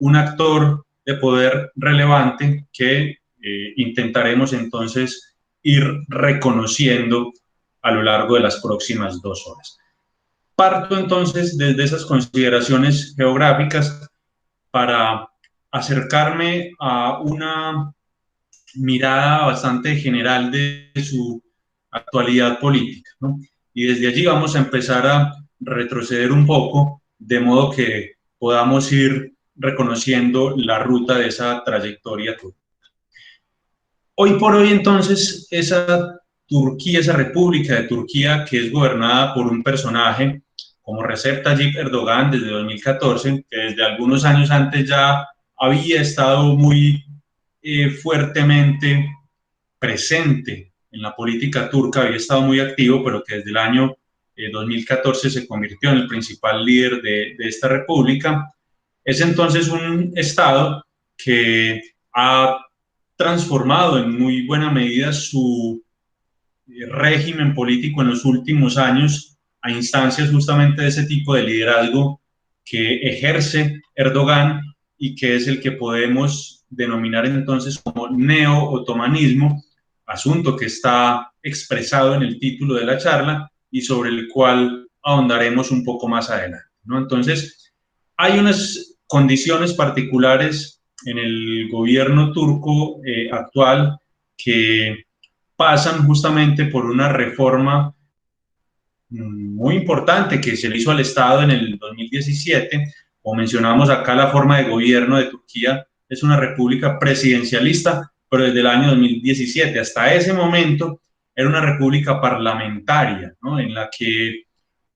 un actor de poder relevante que intentaremos entonces ir reconociendo a lo largo de las próximas 2 horas. Parto entonces desde esas consideraciones geográficas para acercarme a una mirada bastante general de su actualidad política, ¿no? Y desde allí vamos a empezar a retroceder un poco, de modo que podamos ir reconociendo la ruta de esa trayectoria turca. Hoy por hoy, entonces, esa Turquía, esa República de Turquía, que es gobernada por un personaje como Recep Tayyip Erdogan desde 2014, que desde algunos años antes ya había estado muy fuertemente presente en la política turca, había estado muy activo, pero que desde el año 2014 se convirtió en el principal líder de esta república. Es entonces un Estado que ha transformado en muy buena medida su régimen político en los últimos años a instancias justamente de ese tipo de liderazgo que ejerce Erdogan y que es el que podemos denominar entonces como neo-otomanismo, asunto que está expresado en el título de la charla y sobre el cual ahondaremos un poco más adelante, ¿no? Entonces, hay unas condiciones particulares en el gobierno turco actual que pasan justamente por una reforma muy importante que se le hizo al Estado en el 2017. Como mencionamos acá, la forma de gobierno de Turquía es una república presidencialista, pero desde el año 2017 hasta ese momento era una república parlamentaria, ¿no? En la que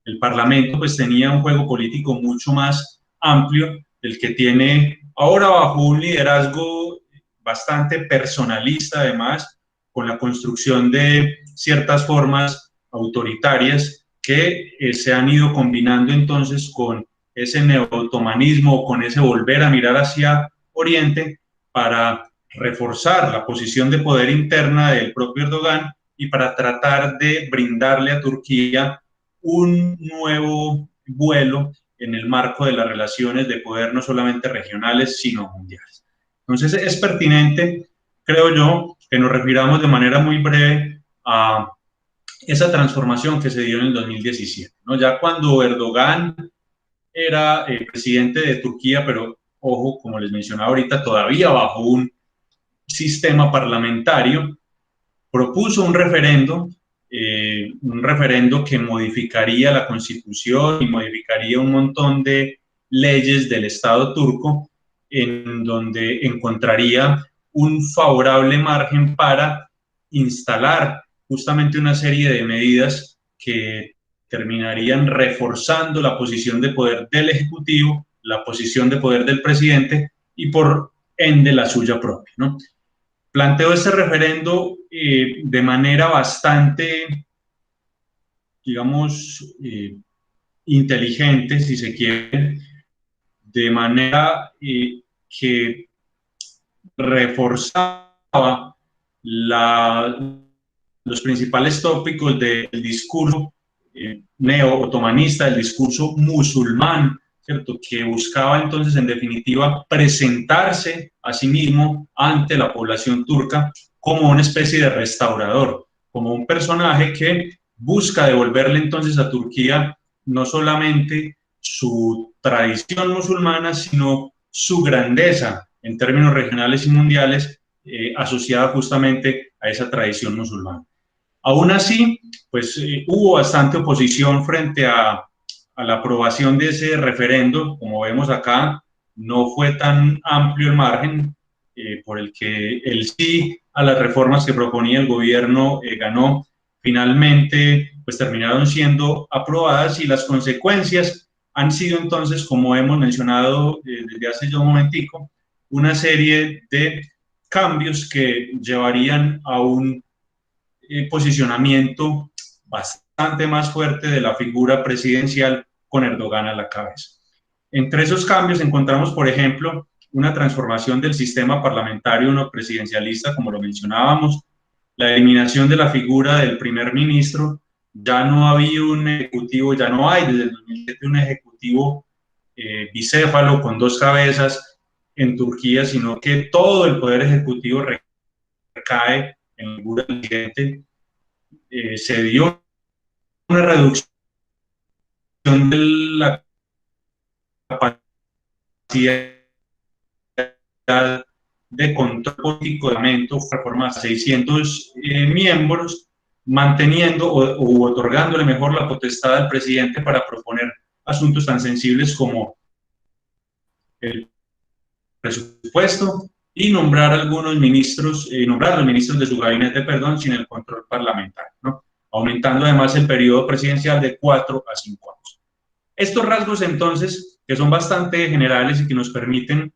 el Parlamento pues tenía un juego político mucho más amplio del que tiene ahora, bajo un liderazgo bastante personalista, además, con la construcción de ciertas formas autoritarias que se han ido combinando entonces con ese neo-otomanismo, con ese volver a mirar hacia Oriente para reforzar la posición de poder interna del propio Erdogan y para tratar de brindarle a Turquía un nuevo vuelo en el marco de las relaciones de poder no solamente regionales, sino mundiales. Entonces es pertinente, creo yo, que nos refiramos de manera muy breve a esa transformación que se dio en el 2017, ¿no? Ya cuando Erdogan era presidente de Turquía, pero ojo, como les mencionaba ahorita, todavía bajo un sistema parlamentario, propuso un referendo que modificaría la constitución y modificaría un montón de leyes del Estado turco, en donde encontraría un favorable margen para instalar justamente una serie de medidas que terminarían reforzando la posición de poder del Ejecutivo, la posición de poder del presidente y por ende la suya propia, ¿no? Planteó ese referendo de manera bastante, digamos, inteligente, si se quiere, de manera que reforzaba los principales tópicos del discurso neo-otomanista, el discurso musulmán, ¿cierto? Que buscaba entonces, en definitiva, presentarse a sí mismo ante la población turca como una especie de restaurador, como un personaje que busca devolverle entonces a Turquía no solamente su tradición musulmana, sino su grandeza en términos regionales y mundiales, asociada justamente a esa tradición musulmana. Aún así, pues hubo bastante oposición frente a la aprobación de ese referendo. Como vemos acá, no fue tan amplio el margen por el que el sí a las reformas que proponía el gobierno ganó. Finalmente, pues terminaron siendo aprobadas y las consecuencias han sido entonces, como hemos mencionado desde hace ya un momentico, una serie de cambios que llevarían a un posicionamiento bastante más fuerte de la figura presidencial con Erdogan a la cabeza. Entre esos cambios encontramos, por ejemplo, una transformación del sistema parlamentario no presidencialista, como lo mencionábamos, la eliminación de la figura del primer ministro. Ya no había un ejecutivo, ya no hay desde el 2007 un ejecutivo bicéfalo con dos cabezas en Turquía, sino que todo el poder ejecutivo recae en la figura del presidente. Se dio una reducción de la capacidad de control político de parlamento, reforma a 600 miembros, manteniendo o otorgándole mejor la potestad al presidente para proponer asuntos tan sensibles como el presupuesto y nombrar algunos ministros, nombrar los ministros de su gabinete, perdón, sin el control parlamentario, ¿no? Aumentando además el periodo presidencial de 4 a 5 años. Estos rasgos, entonces, que son bastante generales y que nos permiten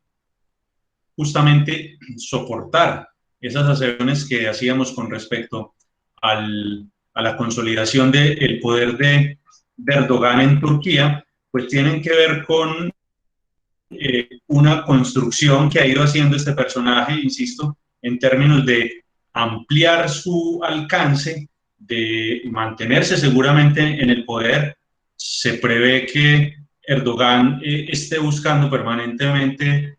justamente soportar esas aseveraciones que hacíamos con respecto a la consolidación del poder de Erdogan en Turquía, pues tienen que ver con una construcción que ha ido haciendo este personaje, insisto, en términos de ampliar su alcance, de mantenerse seguramente en el poder. Se prevé que Erdogan esté buscando permanentemente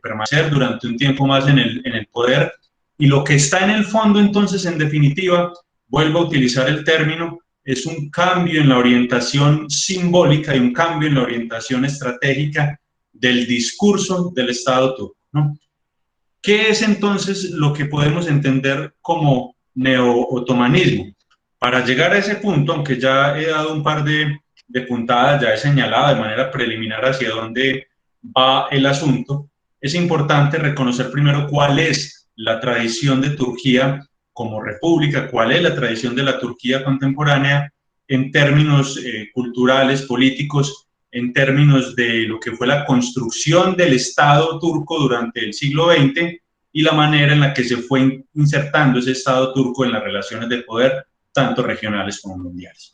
permanecer durante un tiempo más en el poder, y lo que está en el fondo, entonces, en definitiva, vuelvo a utilizar el término, es un cambio en la orientación simbólica y un cambio en la orientación estratégica del discurso del Estado turco, ¿no? ¿Qué es entonces lo que podemos entender como neo-otomanismo? Para llegar a ese punto, aunque ya he dado un par de puntadas, ya he señalado de manera preliminar hacia dónde va el asunto, es importante reconocer primero cuál es la tradición de Turquía como república, cuál es la tradición de la Turquía contemporánea en términos culturales, políticos, en términos de lo que fue la construcción del Estado turco durante el siglo XX y la manera en la que se fue insertando ese Estado turco en las relaciones de poder, tanto regionales como mundiales.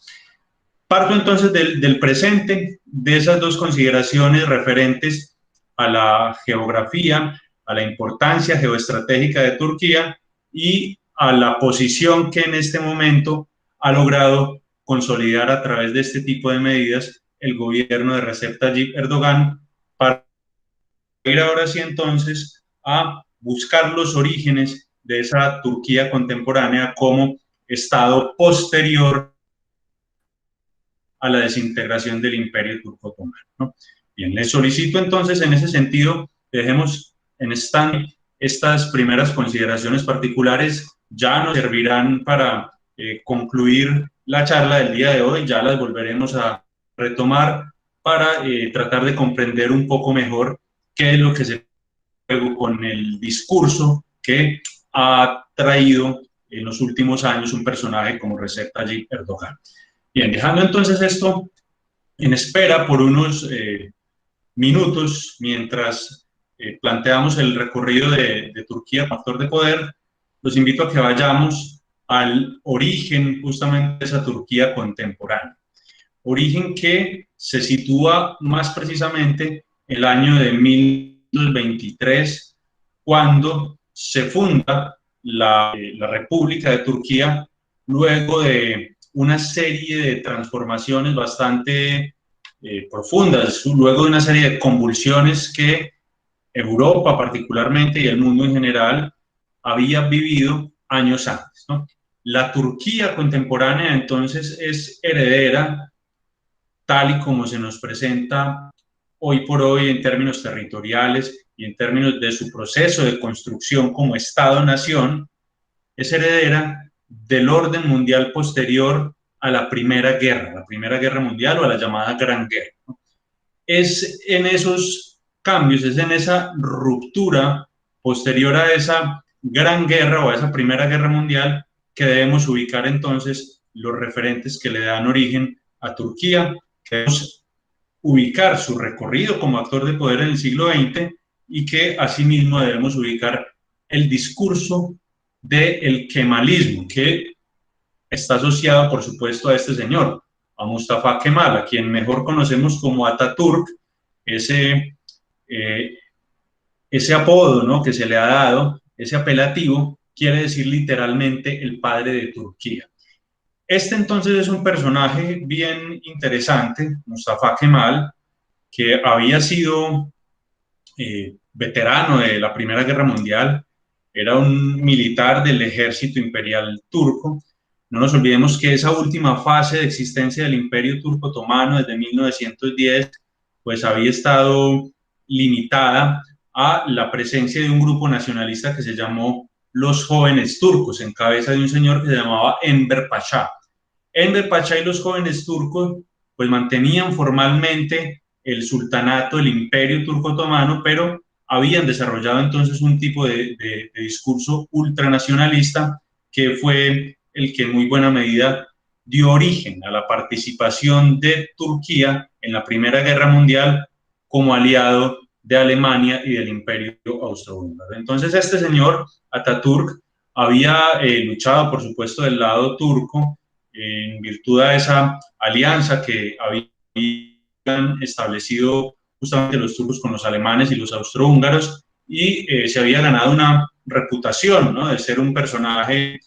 Parto entonces del presente, de esas dos consideraciones referentes a la geografía, a la importancia geoestratégica de Turquía y a la posición que en este momento ha logrado consolidar a través de este tipo de medidas el gobierno de Recep Tayyip Erdogan, para ir ahora sí entonces a buscar los orígenes de esa Turquía contemporánea como Estado posterior a la desintegración del Imperio Turco Otomano, ¿no? Bien, les solicito entonces en ese sentido, dejemos en stand estas primeras consideraciones particulares, ya nos servirán para concluir la charla del día de hoy, ya las volveremos a retomar para tratar de comprender un poco mejor qué es lo que se juega con el discurso que ha traído en los últimos años un personaje como Recep Tayyip Erdogan. Bien, dejando entonces esto en espera por unos minutos mientras planteamos el recorrido de Turquía como actor de poder, los invito a que vayamos al origen justamente de esa Turquía contemporánea. Origen que se sitúa más precisamente en el año de 1923, cuando se funda la República de Turquía, luego de una serie de transformaciones bastante profundas, luego de una serie de convulsiones que Europa particularmente y el mundo en general había vivido años antes, ¿no? La Turquía contemporánea entonces es heredera, tal y como se nos presenta hoy por hoy en términos territoriales y en términos de su proceso de construcción como Estado-nación, es heredera del orden mundial posterior a la Primera Guerra Mundial o a la llamada Gran Guerra, ¿no? Es en esos cambios, es en esa ruptura posterior a esa Gran Guerra o a esa Primera Guerra Mundial que debemos ubicar entonces los referentes que le dan origen a Turquía, que debemos ubicar su recorrido como actor de poder en el siglo XX y que asimismo debemos ubicar el discurso del kemalismo, que está asociado, por supuesto, a este señor, a Mustafa Kemal, a quien mejor conocemos como Atatürk, ese, eh, ese apodo, ¿no?, que se le ha dado, ese apelativo, quiere decir literalmente el padre de Turquía. Este entonces es un personaje bien interesante, Mustafa Kemal, que había sido veterano de la Primera Guerra Mundial, era un militar del ejército imperial turco. No nos olvidemos que esa última fase de existencia del Imperio Turco Otomano desde 1910 pues había estado limitada a la presencia de un grupo nacionalista que se llamó los Jóvenes Turcos, en cabeza de un señor que se llamaba Enver Pasha. Enver Pasha y los Jóvenes Turcos pues mantenían formalmente el sultanato, el Imperio Turco Otomano, pero habían desarrollado entonces un tipo de discurso ultranacionalista que fue el que en muy buena medida dio origen a la participación de Turquía en la Primera Guerra Mundial como aliado de Alemania y del Imperio Austrohúngaro. Entonces este señor, Ataturk, había luchado, por supuesto, del lado turco en virtud de esa alianza que habían establecido justamente los turcos con los alemanes y los austrohúngaros, y se había ganado una reputación, ¿no?, de ser un personaje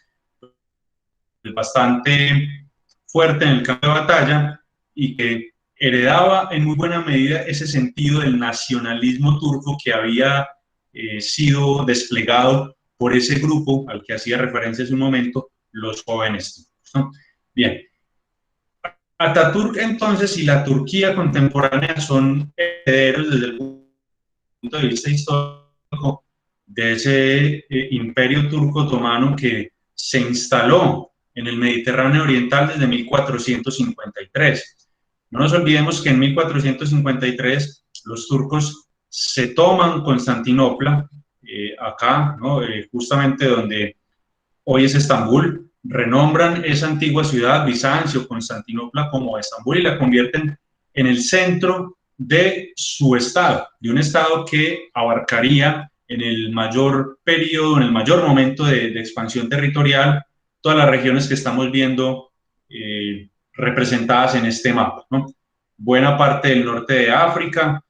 bastante fuerte en el campo de batalla y que heredaba en muy buena medida ese sentido del nacionalismo turco que había sido desplegado por ese grupo al que hacía referencia hace un momento, los jóvenes turcos, ¿no? Bien, Ataturk entonces y la Turquía contemporánea son herederos desde el punto de vista histórico de ese imperio turco otomano que se instaló en el Mediterráneo Oriental desde 1453. No nos olvidemos que en 1453 los turcos se toman Constantinopla, acá, ¿no?, justamente donde hoy es Estambul, renombran esa antigua ciudad, Bizancio, Constantinopla, como Estambul y la convierten en el centro de su estado, de un estado que abarcaría en el mayor periodo, en el mayor momento de expansión territorial, todas las regiones que estamos viendo representadas en este mapa, ¿no? Buena parte del norte de África,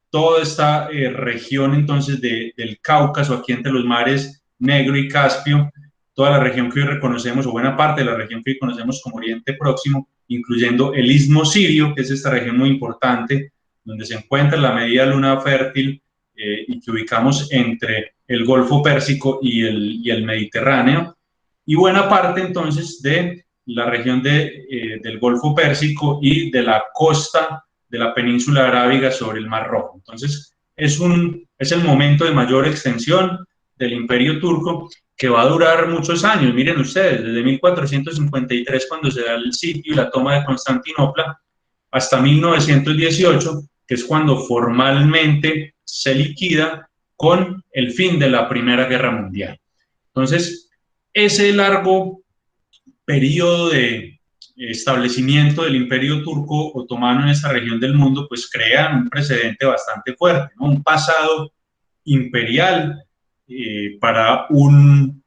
toda esta región entonces del Cáucaso, aquí entre los mares Negro y Caspio, toda la región que hoy reconocemos, o buena parte de la región que hoy conocemos como Oriente Próximo, incluyendo el Istmo Sirio, que es esta región muy importante, donde se encuentra la media luna fértil y que ubicamos entre el Golfo Pérsico y el Mediterráneo, y buena parte entonces de la región del Golfo Pérsico y de la costa de la península arábiga sobre el Mar Rojo. Entonces, es el momento de mayor extensión del Imperio Turco que va a durar muchos años. Miren ustedes, desde 1453, cuando se da el sitio y la toma de Constantinopla, hasta 1918, que es cuando formalmente se liquida con el fin de la Primera Guerra Mundial. Entonces, ese largo periodo de establecimiento del Imperio Turco Otomano en esta región del mundo, pues crea un precedente bastante fuerte, ¿no?, un pasado imperial para un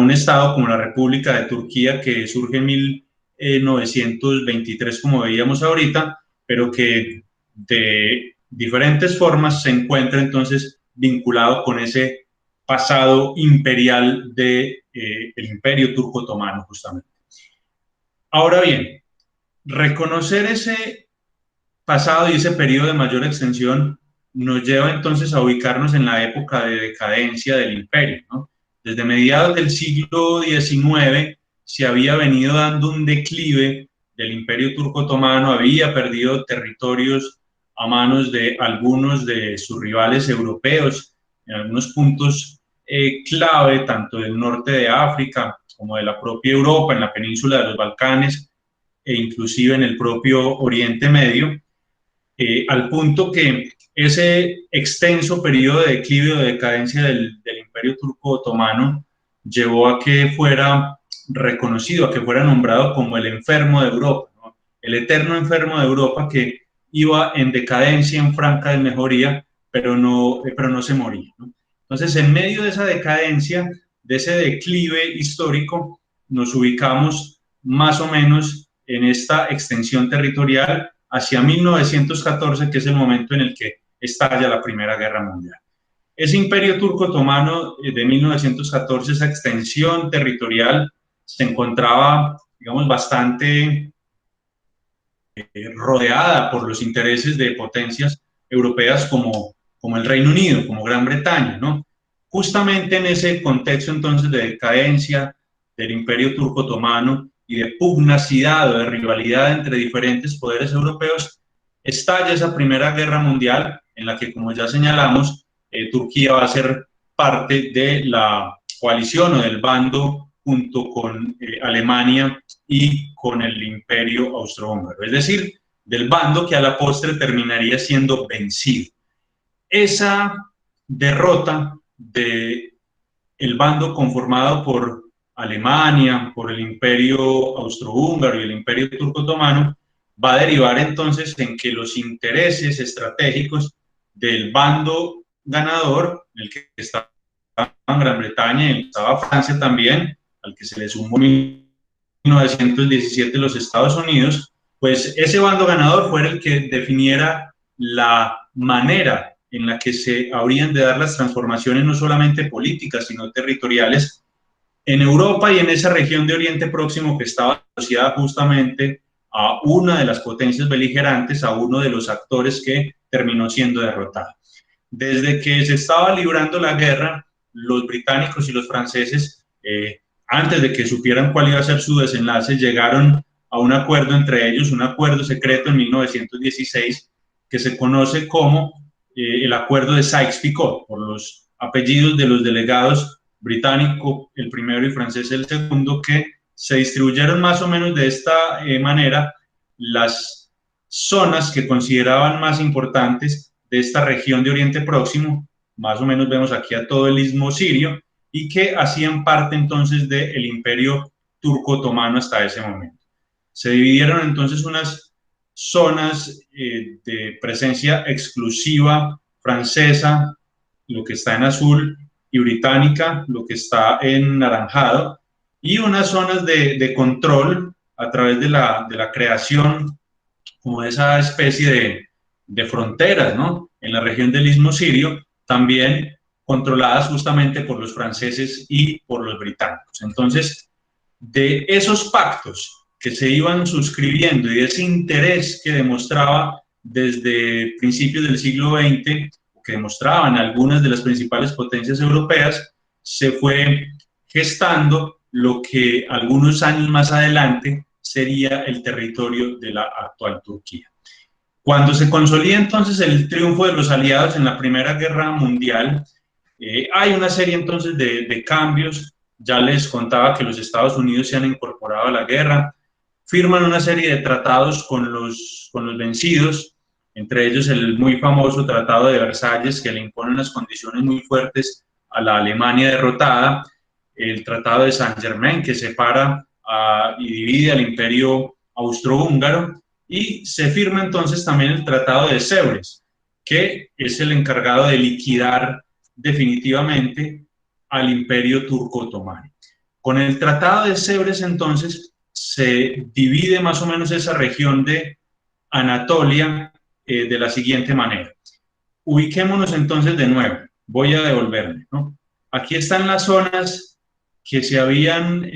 Estado como la República de Turquía, que surge en 1923, como veíamos ahorita, pero que de diferentes formas se encuentra entonces vinculado con ese pasado imperial del Imperio Turco Otomano, justamente. Ahora bien, reconocer ese pasado y ese periodo de mayor extensión nos lleva entonces a ubicarnos en la época de decadencia del imperio, ¿no? Desde mediados del siglo XIX se había venido dando un declive del Imperio Turco Otomano, había perdido territorios a manos de algunos de sus rivales europeos, en algunos puntos clave, tanto del norte de África como de la propia Europa, en la península de los Balcanes e inclusive en el propio Oriente Medio, al punto que ese extenso periodo de declive o de decadencia del Imperio Turco Otomano llevó a que fuera reconocido, a que fuera nombrado como el enfermo de Europa, ¿no?, el eterno enfermo de Europa, que iba en decadencia, en franca desmejoría, pero no se moría, ¿no? Entonces, en medio de esa decadencia, de ese declive histórico, nos ubicamos más o menos en esta extensión territorial hacia 1914, que es el momento en el que estalla la Primera Guerra Mundial. Ese Imperio Turco Otomano de 1914, esa extensión territorial, se encontraba, digamos, bastante rodeada por los intereses de potencias europeas como como el Reino Unido, como Gran Bretaña, ¿no? Justamente en ese contexto entonces de decadencia del Imperio Turco Otomano y de pugnacidad o de rivalidad entre diferentes poderes europeos, estalla esa Primera Guerra Mundial en la que, como ya señalamos, Turquía va a ser parte de la coalición o del bando junto con Alemania y con el Imperio Austrohúngaro, es decir, del bando que a la postre terminaría siendo vencido. Esa derrota del bando conformado por Alemania, por el Imperio Austrohúngaro y el Imperio Turco Otomano, va a derivar entonces en que los intereses estratégicos del bando ganador, en el que estaba Gran Bretaña y estaba Francia también, al que se le sumó en 1917 los Estados Unidos, pues ese bando ganador fue el que definiera la manera en la que se habrían de dar las transformaciones no solamente políticas, sino territoriales en Europa y en esa región de Oriente Próximo que estaba asociada justamente a una de las potencias beligerantes, a uno de los actores que terminó siendo derrotado. Desde que se estaba librando la guerra, los británicos y los franceses, antes de que supieran cuál iba a ser su desenlace, llegaron a un acuerdo entre ellos, un acuerdo secreto en 1916, que se conoce como el acuerdo de Sykes-Picot, por los apellidos de los delegados británico el primero y francés el segundo, que se distribuyeron más o menos de esta manera las zonas que consideraban más importantes de esta región de Oriente Próximo, más o menos vemos aquí a todo el istmo sirio, y que hacían parte entonces del Imperio Turco Otomano hasta ese momento. Se dividieron entonces unas zonas de presencia exclusiva francesa, lo que está en azul, y británica, lo que está en naranjado, y unas zonas de control a través de la creación como esa especie de fronteras, ¿no? En la región del istmo sirio, también controladas justamente por los franceses y por los británicos. Entonces, de esos pactos que se iban suscribiendo y de ese interés que demostraba desde principios del siglo XX, que demostraban algunas de las principales potencias europeas, se fue gestando lo que algunos años más adelante sería el territorio de la actual Turquía. Cuando se consolida entonces el triunfo de los aliados en la Primera Guerra Mundial, hay una serie entonces de cambios. Ya les contaba que los Estados Unidos se han incorporado a la guerra, firman una serie de tratados con los vencidos, entre ellos el muy famoso Tratado de Versalles, que le impone unas condiciones muy fuertes a la Alemania derrotada, el Tratado de Saint-Germain, que separa y divide al Imperio Austrohúngaro, y se firma entonces también el Tratado de Sèvres, que es el encargado de liquidar definitivamente al Imperio Turco Otomano. Con el Tratado de Sèvres entonces se divide más o menos esa región de Anatolia de la siguiente manera. Ubiquémonos entonces de nuevo, voy a devolverme, ¿no? Aquí están las zonas que se habían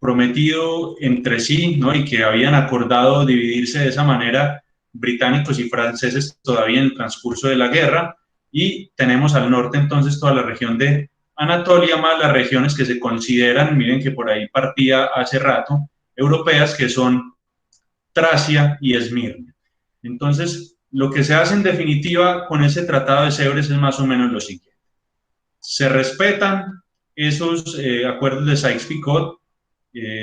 prometido entre sí, ¿no? Y que habían acordado dividirse de esa manera británicos y franceses todavía en el transcurso de la guerra, y tenemos al norte entonces toda la región de Anatolia, más las regiones que se consideran, miren que por ahí partía hace rato, europeas, que son Tracia y Esmirna. Entonces, lo que se hace en definitiva con ese Tratado de Sèvres es más o menos lo siguiente. Se respetan esos acuerdos de Sykes-Picot,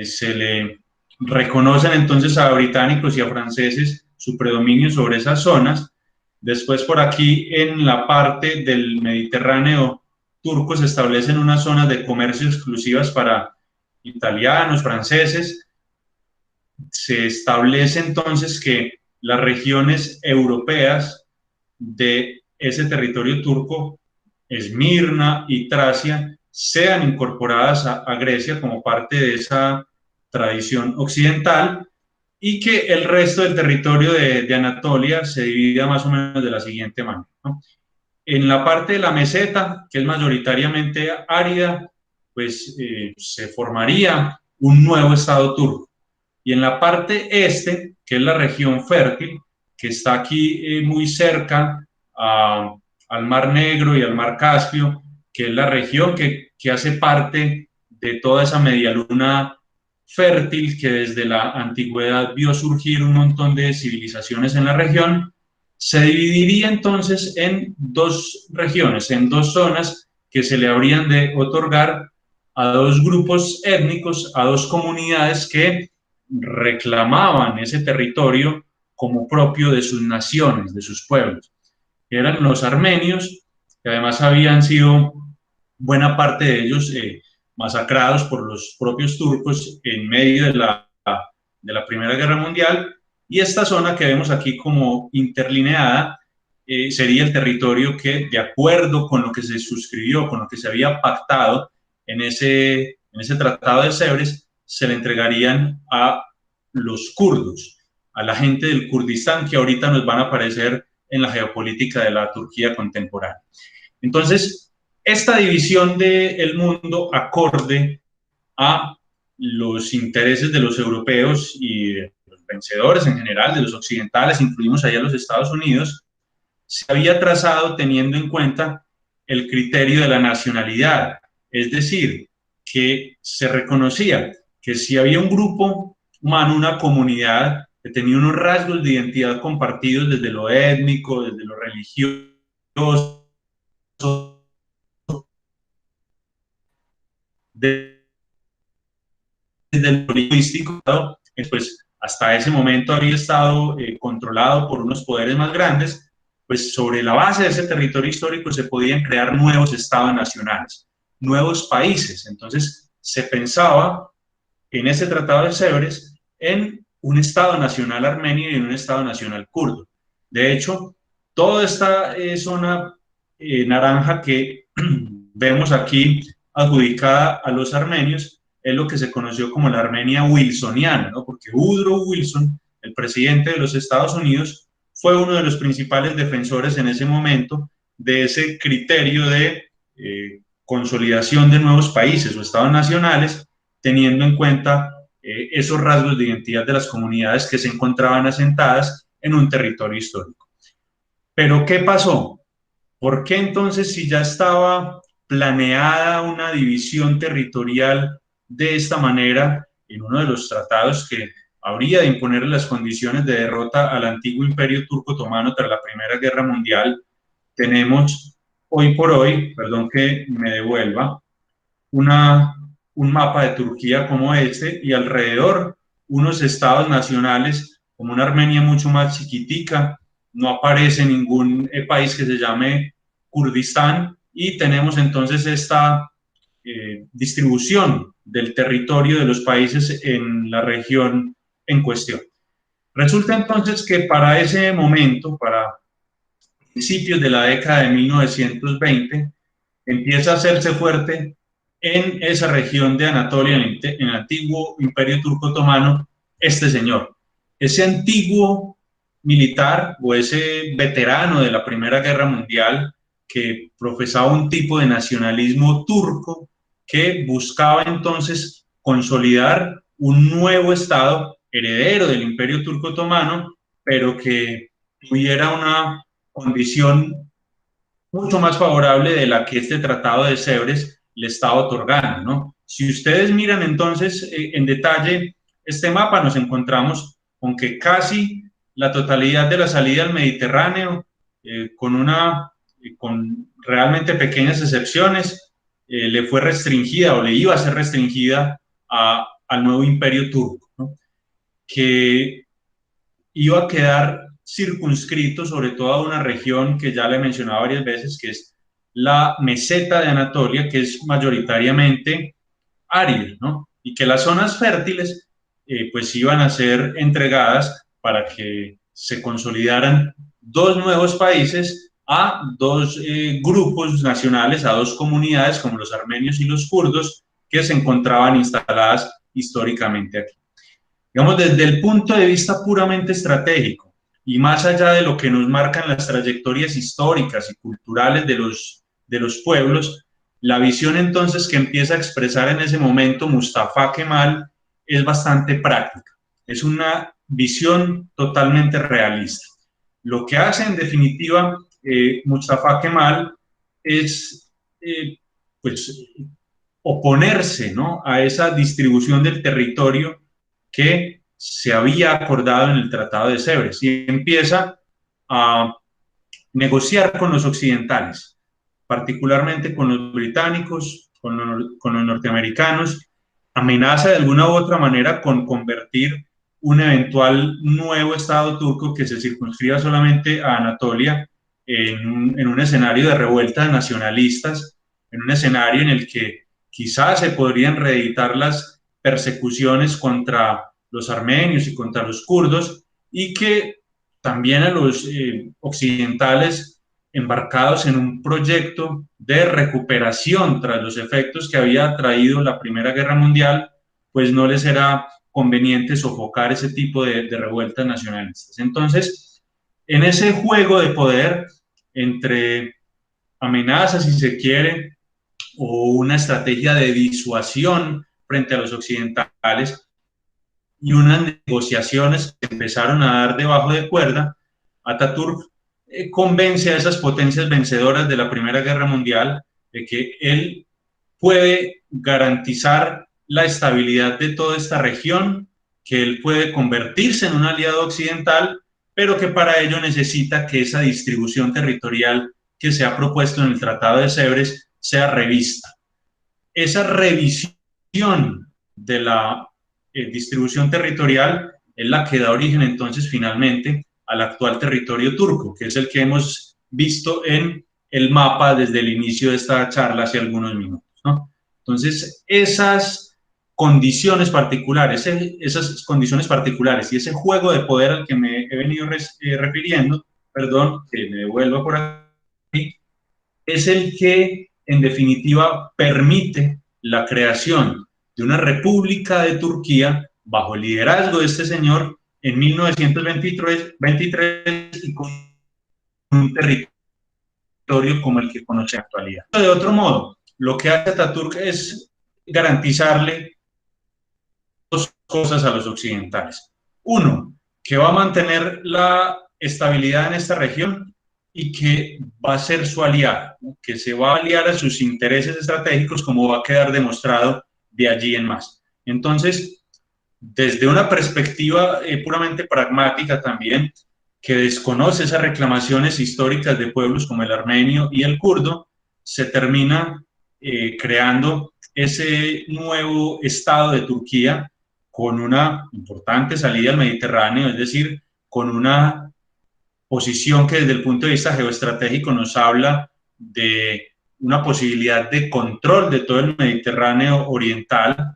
se le reconocen entonces a británicos y a franceses su predominio sobre esas zonas. Después, por aquí en la parte del Mediterráneo turco se establecen unas zonas de comercio exclusivas para italianos, franceses. Se establece entonces que las regiones europeas de ese territorio turco, Esmirna y Tracia, sean incorporadas a Grecia como parte de esa tradición occidental, y que el resto del territorio de Anatolia se divida más o menos de la siguiente manera, ¿no? En la parte de la meseta, que es mayoritariamente árida, pues se formaría un nuevo estado turco. Y en la parte que es la región fértil, que está aquí muy cerca a al Mar Negro y al Mar Caspio, que es la región que hace parte de toda esa medialuna fértil que desde la antigüedad vio surgir un montón de civilizaciones en la región, se dividiría entonces en dos regiones, en dos zonas que se le habrían de otorgar a dos grupos étnicos, a dos comunidades que reclamaban ese territorio como propio de sus naciones, de sus pueblos. Eran los armenios, que además habían sido buena parte de ellos masacrados por los propios turcos en medio de la Primera Guerra Mundial, y esta zona que vemos aquí como interlineada sería el territorio que, de acuerdo con lo que se suscribió, con lo que se había pactado en ese tratado de Sèvres, se le entregarían a los kurdos, a la gente del Kurdistán, que ahorita nos van a aparecer en la geopolítica de la Turquía contemporánea. Entonces, esta división del mundo acorde a los intereses de los europeos y de los vencedores en general, de los occidentales, incluimos allá los Estados Unidos, se había trazado teniendo en cuenta el criterio de la nacionalidad, es decir, que se reconocía que si había un grupo humano, una comunidad que tenía unos rasgos de identidad compartidos desde lo étnico, desde lo religioso, desde el lingüístico, pues hasta ese momento había estado controlado por unos poderes más grandes, pues sobre la base de ese territorio histórico se podían crear nuevos estados nacionales, nuevos países. Entonces se pensaba en ese tratado de Sèvres en un estado nacional armenio y en un estado nacional kurdo. De hecho, toda esta zona naranja que vemos aquí adjudicada a los armenios es lo que se conoció como la Armenia wilsoniana, ¿no? Porque Woodrow Wilson, el presidente de los Estados Unidos, fue uno de los principales defensores en ese momento de ese criterio de consolidación de nuevos países o estados nacionales, teniendo en cuenta esos rasgos de identidad de las comunidades que se encontraban asentadas en un territorio histórico. Pero ¿qué pasó? ¿Por qué entonces, si ya estaba planeada una división territorial de esta manera en uno de los tratados que habría de imponer las condiciones de derrota al antiguo imperio turco otomano tras la Primera Guerra Mundial, tenemos hoy por hoy, perdón que me devuelva, un mapa de Turquía como este y alrededor unos estados nacionales como una Armenia mucho más chiquitica, no aparece ningún país que se llame Kurdistán y tenemos entonces esta distribución del territorio de los países en la región en cuestión. Resulta entonces que para ese momento, para principios de la década de 1920, empieza a hacerse fuerte en esa región de Anatolia, en el antiguo imperio turco otomano, este señor. Ese antiguo militar o ese veterano de la Primera Guerra Mundial que profesaba un tipo de nacionalismo turco que buscaba entonces consolidar un nuevo Estado heredero del imperio turco otomano, pero que tuviera una condición mucho más favorable de la que este tratado de Sèvres le está otorgando, ¿no? Si ustedes miran entonces en detalle este mapa, nos encontramos con que casi la totalidad de la salida al Mediterráneo, con realmente pequeñas excepciones, le fue restringida o le iba a ser restringida al nuevo imperio turco, ¿no? Que iba a quedar circunscrito sobre todo a una región que ya le he mencionado varias veces, que es la meseta de Anatolia, que es mayoritariamente árida, ¿no? Y que las zonas fértiles pues iban a ser entregadas para que se consolidaran dos nuevos países a dos grupos nacionales, a dos comunidades como los armenios y los kurdos, que se encontraban instaladas históricamente aquí. Digamos, desde el punto de vista puramente estratégico y más allá de lo que nos marcan las trayectorias históricas y culturales de los pueblos, la visión entonces que empieza a expresar en ese momento Mustafa Kemal es bastante práctica. Es una visión totalmente realista. Lo que hace en definitiva Mustafa Kemal es pues, oponerse, ¿no?, a esa distribución del territorio que se había acordado en el Tratado de Sèvres, y empieza a negociar con los occidentales, particularmente con los británicos, con los norteamericanos, amenaza de alguna u otra manera con convertir un eventual nuevo Estado turco que se circunscriba solamente a Anatolia en un escenario de revueltas nacionalistas, en un escenario en el que quizás se podrían reeditar las persecuciones contra los armenios y contra los kurdos, y que también a los occidentales embarcados en un proyecto de recuperación tras los efectos que había traído la Primera Guerra Mundial, pues no les era conveniente sofocar ese tipo de revueltas nacionalistas. Entonces, en ese juego de poder entre amenazas, si se quiere, o una estrategia de disuasión frente a los occidentales, y unas negociaciones que empezaron a dar debajo de cuerda, Atatürk convence a esas potencias vencedoras de la Primera Guerra Mundial de que él puede garantizar la estabilidad de toda esta región, que él puede convertirse en un aliado occidental, pero que para ello necesita que esa distribución territorial que se ha propuesto en el Tratado de Sèvres sea revista. Esa revisión de la distribución territorial es la que da origen entonces finalmente al actual territorio turco, que es el que hemos visto en el mapa desde el inicio de esta charla hace algunos minutos, ¿no? Entonces, esas condiciones particulares y ese juego de poder al que me he venido refiriendo, perdón, que me devuelvo por aquí, es el que en definitiva permite la creación de una república de Turquía bajo el liderazgo de este señor en 1923 y con un territorio como el que conoce en la actualidad. De otro modo, lo que hace Atatürk es garantizarle dos cosas a los occidentales. Uno, que va a mantener la estabilidad en esta región y que va a ser su aliado, ¿no?, que se va a aliar a sus intereses estratégicos, como va a quedar demostrado de allí en más. Entonces, desde una perspectiva puramente pragmática también, que desconoce esas reclamaciones históricas de pueblos como el armenio y el kurdo, se termina creando ese nuevo Estado de Turquía con una importante salida al Mediterráneo, es decir, con una posición que desde el punto de vista geoestratégico nos habla de una posibilidad de control de todo el Mediterráneo oriental,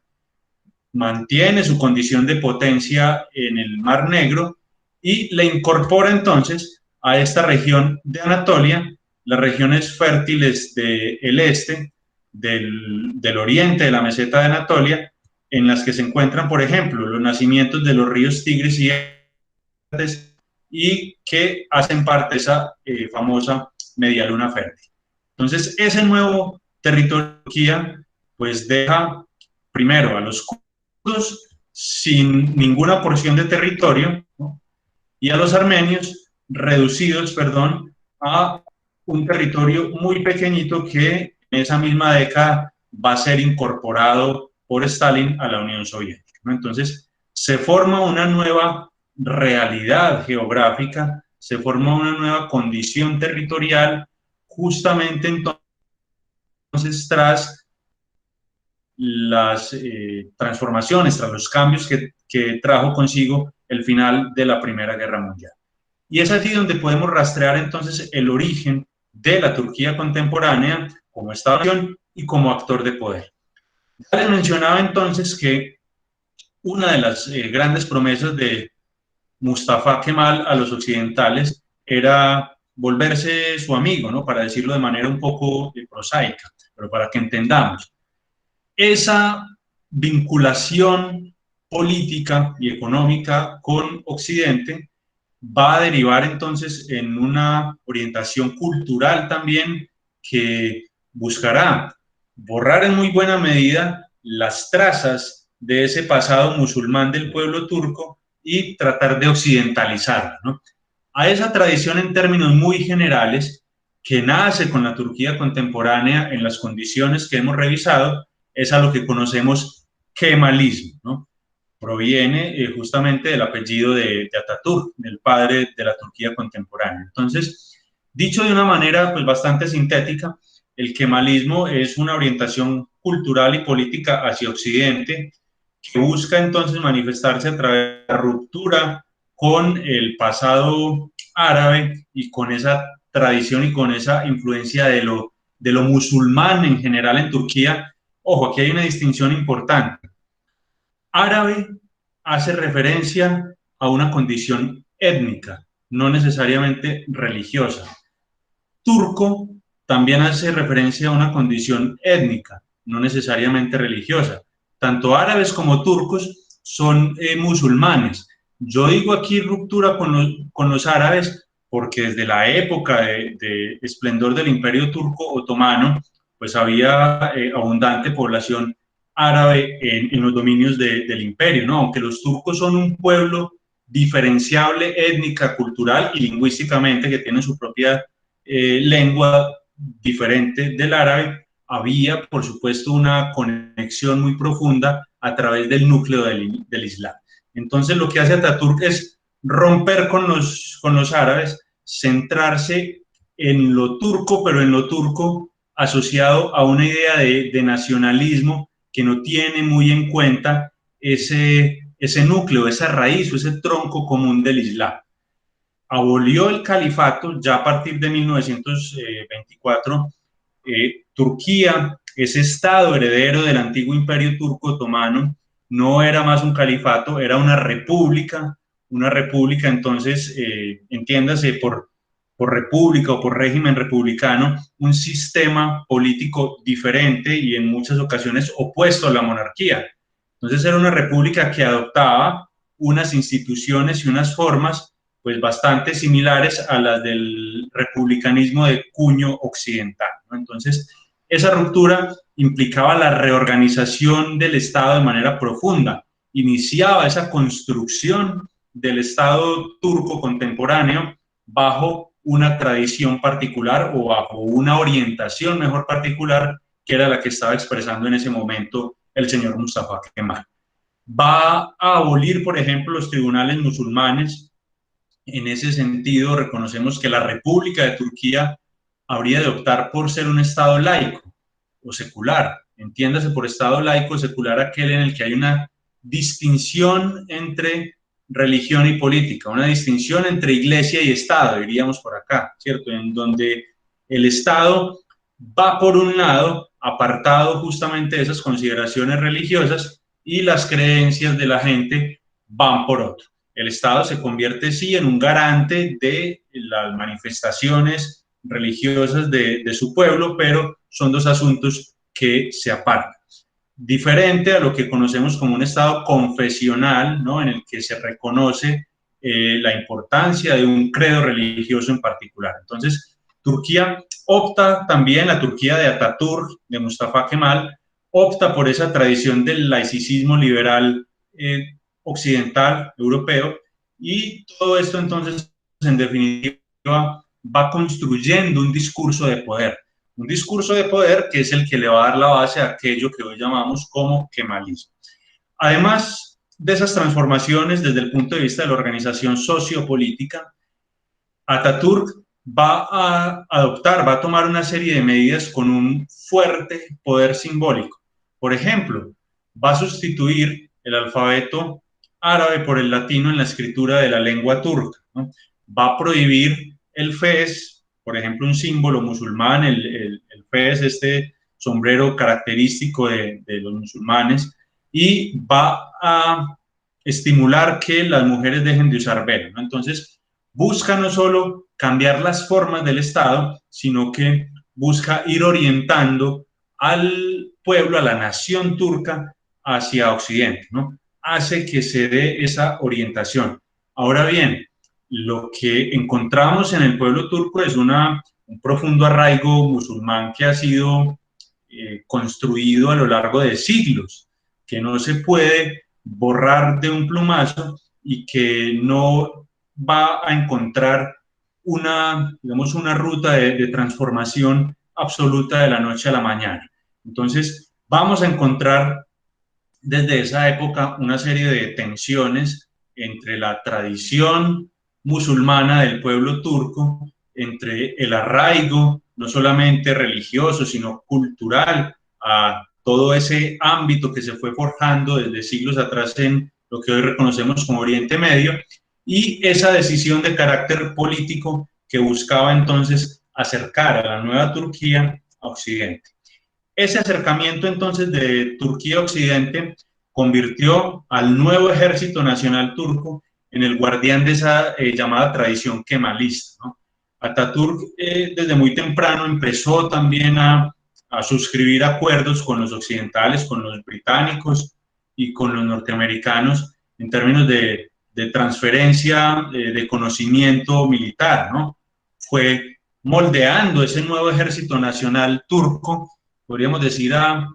mantiene su condición de potencia en el Mar Negro y le incorpora entonces a esta región de Anatolia, las regiones fértiles del este, del oriente de la meseta de Anatolia, en las que se encuentran, por ejemplo, los nacimientos de los ríos Tigris y Éufrates, y que hacen parte de esa famosa media luna fértil. Entonces, ese nuevo territorio de Turquía, pues deja primero a los kurdos sin ninguna porción de territorio, ¿no?, y a los armenios reducidos, perdón, a un territorio muy pequeñito que en esa misma década va a ser incorporado por Stalin a la Unión Soviética, ¿no? Entonces, se forma una nueva realidad geográfica, se forma una nueva condición territorial, justamente entonces tras las transformaciones, tras los cambios que trajo consigo el final de la Primera Guerra Mundial. Y es allí donde podemos rastrear entonces el origen de la Turquía contemporánea como Estado-nación y como actor de poder. Ya les mencionaba entonces que una de las grandes promesas de Mustafa Kemal a los occidentales era volverse su amigo, ¿no?, para decirlo de manera un poco prosaica, pero para que entendamos. Esa vinculación política y económica con Occidente va a derivar entonces en una orientación cultural también que buscará borrar en muy buena medida las trazas de ese pasado musulmán del pueblo turco y tratar de occidentalizarlo, ¿no? A esa tradición en términos muy generales, que nace con la Turquía contemporánea en las condiciones que hemos revisado, es a lo que conocemos kemalismo, ¿no? Proviene justamente del apellido de Atatürk, del padre de la Turquía contemporánea. Entonces, dicho de una manera pues, bastante sintética, el kemalismo es una orientación cultural y política hacia Occidente que busca entonces manifestarse a través de la ruptura con el pasado árabe y con esa tradición y con esa influencia de lo musulmán en general en Turquía. Ojo, aquí hay una distinción importante. Árabe hace referencia a una condición étnica, no necesariamente religiosa. Turco también hace referencia a una condición étnica, no necesariamente religiosa. Tanto árabes como turcos son musulmanes. Yo digo aquí ruptura con los árabes porque desde la época de esplendor del Imperio Turco Otomano, pues había abundante población árabe en los dominios del imperio, ¿no? Aunque los turcos son un pueblo diferenciable étnica, cultural y lingüísticamente, que tienen su propia lengua diferente del árabe, había, por supuesto, una conexión muy profunda a través del núcleo del Islam. Entonces, lo que hace Atatürk es romper con los árabes, centrarse en lo turco, pero en lo turco asociado a una idea de nacionalismo que no tiene muy en cuenta ese núcleo, esa raíz o ese tronco común del Islam. Abolió el califato ya a partir de 1924. Turquía, ese estado heredero del antiguo imperio turco otomano, no era más un califato, era una república entonces, entiéndase por república o por régimen republicano, un sistema político diferente y en muchas ocasiones opuesto a la monarquía. Entonces era una república que adoptaba unas instituciones y unas formas pues bastante similares a las del republicanismo de cuño occidental, ¿no? Entonces, esa ruptura implicaba la reorganización del Estado de manera profunda, iniciaba esa construcción del Estado turco contemporáneo bajo una tradición particular o bajo una orientación mejor particular que era la que estaba expresando en ese momento el señor Mustafa Kemal. Va a abolir, por ejemplo, los tribunales musulmanes. En ese sentido, reconocemos que la República de Turquía habría de optar por ser un Estado laico o secular. Entiéndase por Estado laico o secular aquel en el que hay una distinción entre religión y política, una distinción entre iglesia y Estado, diríamos por acá, ¿cierto? En donde el Estado va por un lado, apartado justamente de esas consideraciones religiosas, y las creencias de la gente van por otro. El Estado se convierte, sí, en un garante de las manifestaciones religiosas de su pueblo, pero son dos asuntos que se apartan. Diferente a lo que conocemos como un Estado confesional, ¿no? En el que se reconoce la importancia de un credo religioso en particular. Entonces, Turquía opta también, la Turquía de Atatürk, de Mustafa Kemal, opta por esa tradición del laicismo liberal occidental, europeo, y todo esto entonces, en definitiva, va construyendo un discurso de poder que es el que le va a dar la base a aquello que hoy llamamos como kemalismo. Además de esas transformaciones desde el punto de vista de la organización sociopolítica, Atatürk va a adoptar, va a tomar una serie de medidas con un fuerte poder simbólico. Por ejemplo, va a sustituir el alfabeto árabe por el latino en la escritura de la lengua turca, ¿no? Va a prohibir el fez, por ejemplo, un símbolo musulmán, el fez, este sombrero característico de los musulmanes, y va a estimular que las mujeres dejen de usar velo, ¿no? Entonces, busca no solo cambiar las formas del Estado, sino que busca ir orientando al pueblo, a la nación turca, hacia Occidente, ¿no? Hace que se dé esa orientación. Ahora bien, lo que encontramos en el pueblo turco es un profundo arraigo musulmán que ha sido construido a lo largo de siglos, que no se puede borrar de un plumazo y que no va a encontrar digamos, una ruta de transformación absoluta de la noche a la mañana. Entonces, vamos a encontrar desde esa época una serie de tensiones entre la tradición musulmana del pueblo turco, entre el arraigo, no solamente religioso, sino cultural, a todo ese ámbito que se fue forjando desde siglos atrás en lo que hoy reconocemos como Oriente Medio, y esa decisión de carácter político que buscaba entonces acercar a la nueva Turquía a Occidente. Ese acercamiento entonces de Turquía a Occidente convirtió al nuevo ejército nacional turco en el guardián de esa llamada tradición kemalista, ¿no? Atatürk desde muy temprano empezó también a suscribir acuerdos con los occidentales, con los británicos y con los norteamericanos en términos de transferencia de conocimiento militar, ¿no? Fue moldeando ese nuevo ejército nacional turco, podríamos decir, a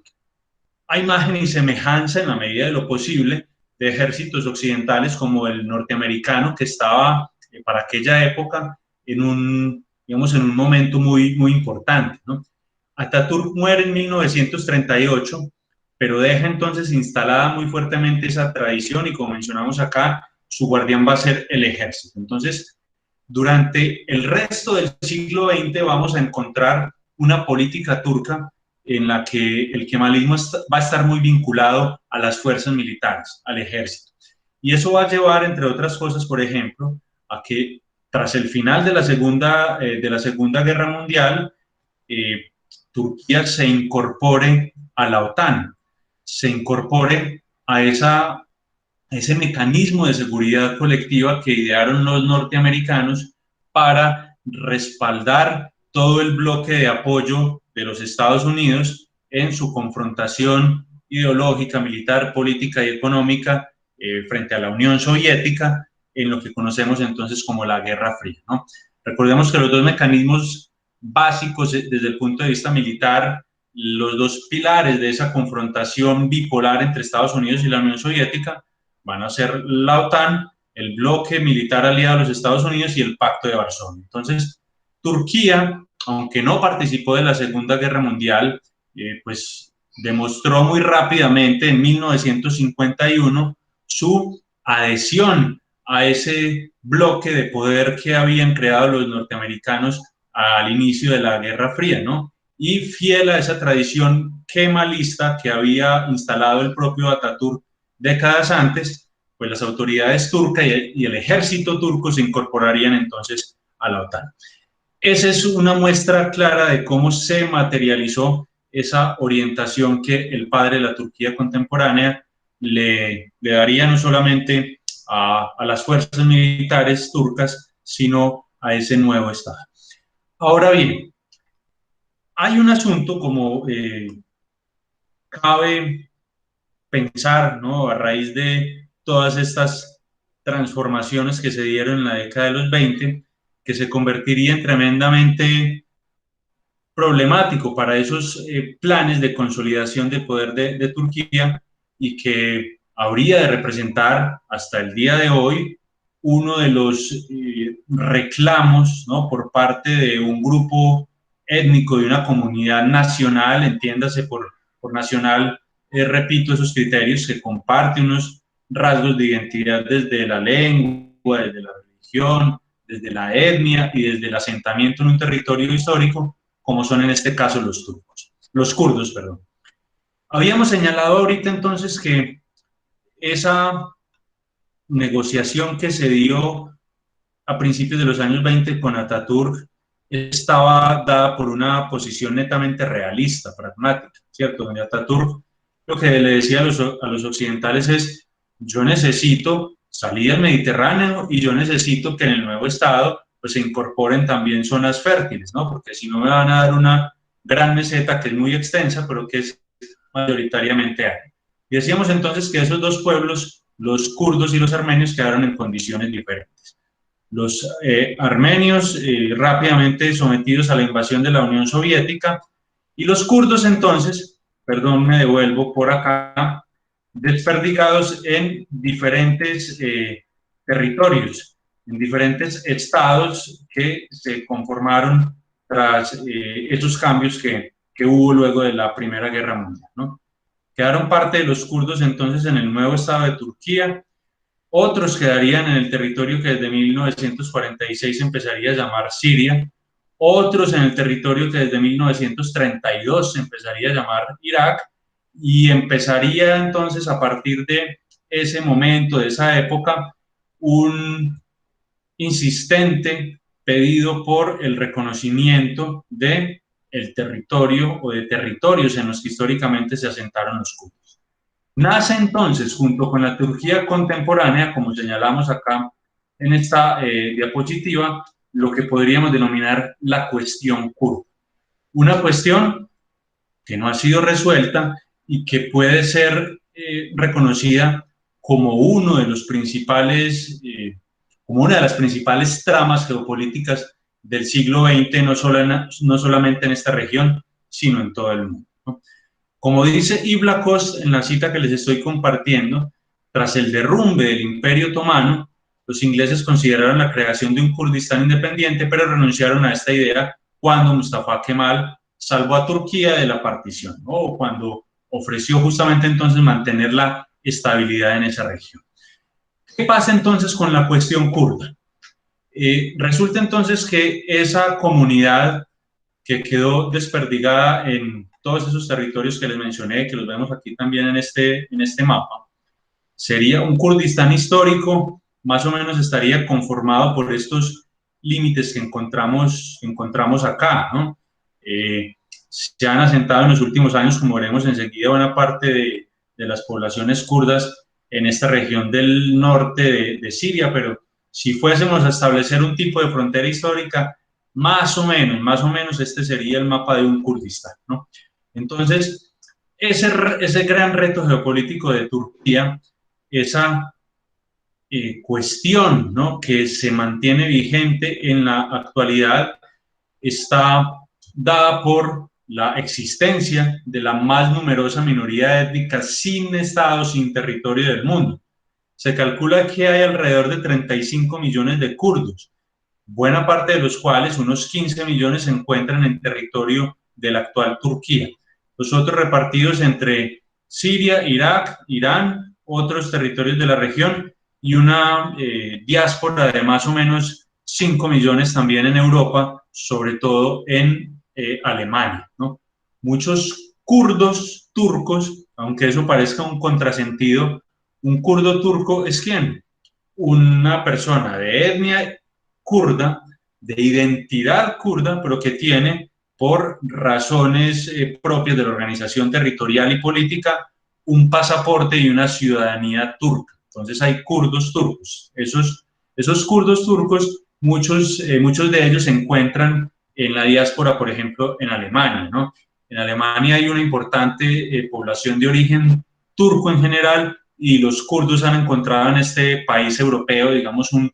imagen y semejanza en la medida de lo posible de ejércitos occidentales como el norteamericano, que estaba para aquella época en digamos, en un momento muy, muy importante, ¿no? Atatürk muere en 1938, pero deja entonces instalada muy fuertemente esa tradición y, como mencionamos acá, su guardián va a ser el ejército. Entonces, durante el resto del siglo XX vamos a encontrar una política turca en la que el kemalismo va a estar muy vinculado a las fuerzas militares, al ejército. Y eso va a llevar, entre otras cosas, por ejemplo, a que tras el final de la Segunda Guerra Mundial, Turquía se incorpore a la OTAN, se incorpore a ese mecanismo de seguridad colectiva que idearon los norteamericanos para respaldar todo el bloque de apoyo de los Estados Unidos en su confrontación ideológica, militar, política y económica frente a la Unión Soviética, en lo que conocemos entonces como la Guerra Fría, ¿no? Recordemos que los dos mecanismos básicos desde el punto de vista militar, los dos pilares de esa confrontación bipolar entre Estados Unidos y la Unión Soviética, van a ser la OTAN, el bloque militar aliado a los Estados Unidos y el Pacto de Varsovia. Entonces, Turquía, aunque no participó de la Segunda Guerra Mundial, pues demostró muy rápidamente en 1951 su adhesión a ese bloque de poder que habían creado los norteamericanos al inicio de la Guerra Fría, ¿no? Y fiel a esa tradición kemalista que había instalado el propio Atatürk décadas antes, pues las autoridades turcas y el ejército turco se incorporarían entonces a la OTAN. Esa es una muestra clara de cómo se materializó esa orientación que el padre de la Turquía contemporánea le daría no solamente a las fuerzas militares turcas, sino a ese nuevo Estado. Ahora bien, hay un asunto como cabe pensar, ¿no? A raíz de todas estas transformaciones que se dieron en la década de los 20, que se convertirían tremendamente problemático para esos planes de consolidación del poder de Turquía y que habría de representar hasta el día de hoy uno de los reclamos, ¿no? Por parte de un grupo étnico, de una comunidad nacional, entiéndase por nacional, repito, esos criterios, que comparte unos rasgos de identidad desde la lengua, desde la religión, desde la etnia y desde el asentamiento en un territorio histórico, como son en este caso los kurdos, perdón. Habíamos señalado ahorita entonces que esa negociación que se dio a principios de los años 20 con Atatürk estaba dada por una posición netamente realista, pragmática, ¿cierto? Donde Atatürk lo que le decía a los occidentales es: yo necesito salir del Mediterráneo y yo necesito que en el nuevo Estado pues se incorporen también zonas fértiles, ¿no? Porque si no me van a dar una gran meseta que es muy extensa, pero que es mayoritariamente árida. Y decíamos entonces que esos dos pueblos, los kurdos y los armenios, quedaron en condiciones diferentes. Los armenios rápidamente sometidos a la invasión de la Unión Soviética, y los kurdos entonces, perdón, me devuelvo por acá, desperdigados en diferentes territorios, en diferentes estados que se conformaron tras esos cambios que hubo luego de la Primera Guerra Mundial, ¿no? Quedaron parte de los kurdos entonces en el nuevo estado de Turquía, otros quedarían en el territorio que desde 1946 empezaría a llamar Siria, otros en el territorio que desde 1932 se empezaría a llamar Irak, y empezaría entonces a partir de ese momento, de esa época, un insistente pedido por el reconocimiento de el territorio o de territorios en los que históricamente se asentaron los kurdos. Nace entonces, junto con la Turquía contemporánea, como señalamos acá en esta diapositiva, lo que podríamos denominar la cuestión kurda. Una cuestión que no ha sido resuelta y que puede ser reconocida como uno de los principales, como una de las principales tramas geopolíticas del siglo XX, no solamente en esta región, sino en todo el mundo, ¿no? Como dice Yves Lacoste en la cita que les estoy compartiendo, tras el derrumbe del Imperio Otomano, los ingleses consideraron la creación de un Kurdistán independiente, pero renunciaron a esta idea cuando Mustafa Kemal salvó a Turquía de la partición, ¿no? O cuando ofreció justamente entonces mantener la estabilidad en esa región. ¿Qué pasa entonces con la cuestión kurda? Resulta entonces que esa comunidad que quedó desperdigada en todos esos territorios que les mencioné, que los vemos aquí también en este mapa, sería un Kurdistán histórico, más o menos estaría conformado por estos límites que encontramos acá, ¿no? Se han asentado en los últimos años, como veremos enseguida, buena parte de las poblaciones kurdas en esta región del norte de Siria, pero si fuésemos a establecer un tipo de frontera histórica, más o menos este sería el mapa de un Kurdistán, ¿no? Entonces, ese gran reto geopolítico de Turquía, esa cuestión, ¿no?, que se mantiene vigente en la actualidad, está dada por la existencia de la más numerosa minoría étnica sin Estado, sin territorio del mundo. Se calcula que hay alrededor de 35 millones de kurdos, buena parte de los cuales, unos 15 millones, se encuentran en territorio de la actual Turquía. Los otros repartidos entre Siria, Irak, Irán, otros territorios de la región y una diáspora de más o menos 5 millones también en Europa, sobre todo en Alemania, ¿no? Muchos kurdos turcos, aunque eso parezca un contrasentido, un kurdo turco es ¿quién? Una persona de etnia kurda, de identidad kurda, pero que tiene, por razones propias de la organización territorial y política, un pasaporte y una ciudadanía turca. Entonces hay kurdos turcos. Esos kurdos turcos, muchos de ellos se encuentran en la diáspora, por ejemplo, en Alemania, ¿no? En Alemania hay una importante población de origen turco en general, y los kurdos han encontrado en este país europeo, digamos, un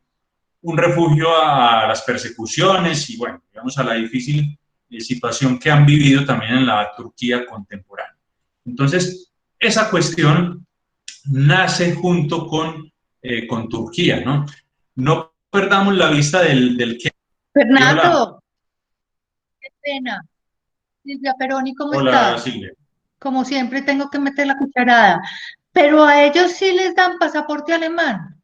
refugio a las persecuciones y, bueno, digamos, a la difícil situación que han vivido también en la Turquía contemporánea. Entonces, esa cuestión nace junto con Turquía, ¿no? No perdamos la vista del que... Fernando, qué pena. Silvia Peroni, ¿cómo Hola, estás? Silvia. Como siempre tengo que meter la cucharada. Pero a ellos sí les dan pasaporte alemán.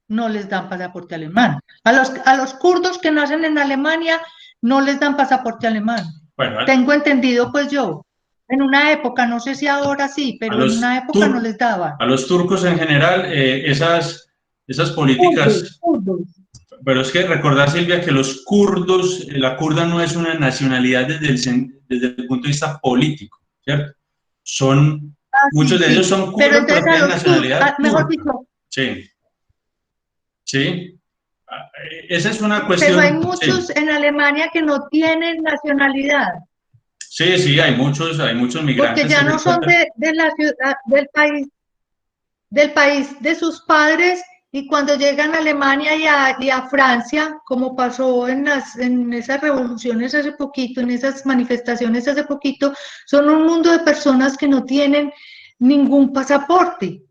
No les dan pasaporte alemán. A los kurdos que nacen en Alemania no les dan pasaporte alemán. Bueno, Tengo entendido, pues yo, en una época, no sé si ahora sí, pero en una época no les daban. a los turcos en general, esas Kurdos, políticas... kurdos. Pero es que recordar, Silvia, que los kurdos, la kurda no es una nacionalidad desde el punto de vista político, ¿cierto? Son, Ah, sí, muchos de ellos sí. son Pero kurdos, pero entonces a tienen los turcos, nacionalidad mejor turca. dicho, Sí, sí. Esa es una pero hay cuestión, sí. muchos en Alemania que no tienen nacionalidad, Sí, sí, hay muchos porque migrantes ya que se no son encuentran. de la ciudad, del país de sus padres, y cuando llegan a Alemania y a Francia, como pasó en esas revoluciones hace poquito, en esas manifestaciones hace poquito, son un mundo de personas que no tienen ningún pasaporte.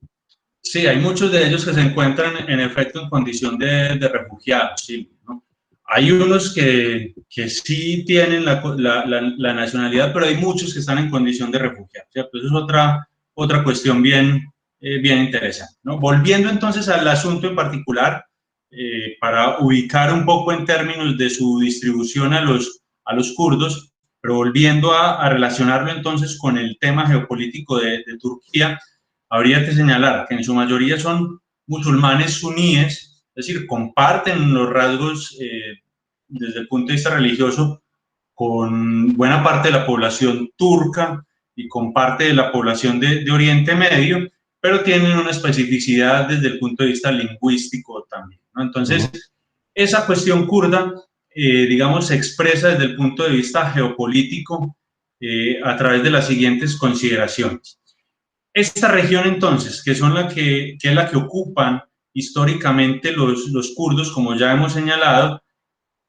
Sí, hay muchos de ellos que se encuentran en efecto en condición de refugiados, sí, ¿no? Hay unos que sí tienen la nacionalidad, pero hay muchos que están en condición de refugiados, ¿cierto? Eso es otra cuestión bien interesante, ¿no? Volviendo entonces al asunto en particular, para ubicar un poco en términos de su distribución a los kurdos, pero volviendo a relacionarlo entonces con el tema geopolítico de Turquía, habría que señalar que en su mayoría son musulmanes suníes, es decir, comparten los rasgos desde el punto de vista religioso con buena parte de la población turca y con parte de la población de Oriente Medio, pero tienen una especificidad desde el punto de vista lingüístico también, ¿no? Entonces, esa cuestión kurda, digamos, se expresa desde el punto de vista geopolítico a través de las siguientes consideraciones. Esta región entonces, que es la que ocupan históricamente los kurdos, como ya hemos señalado,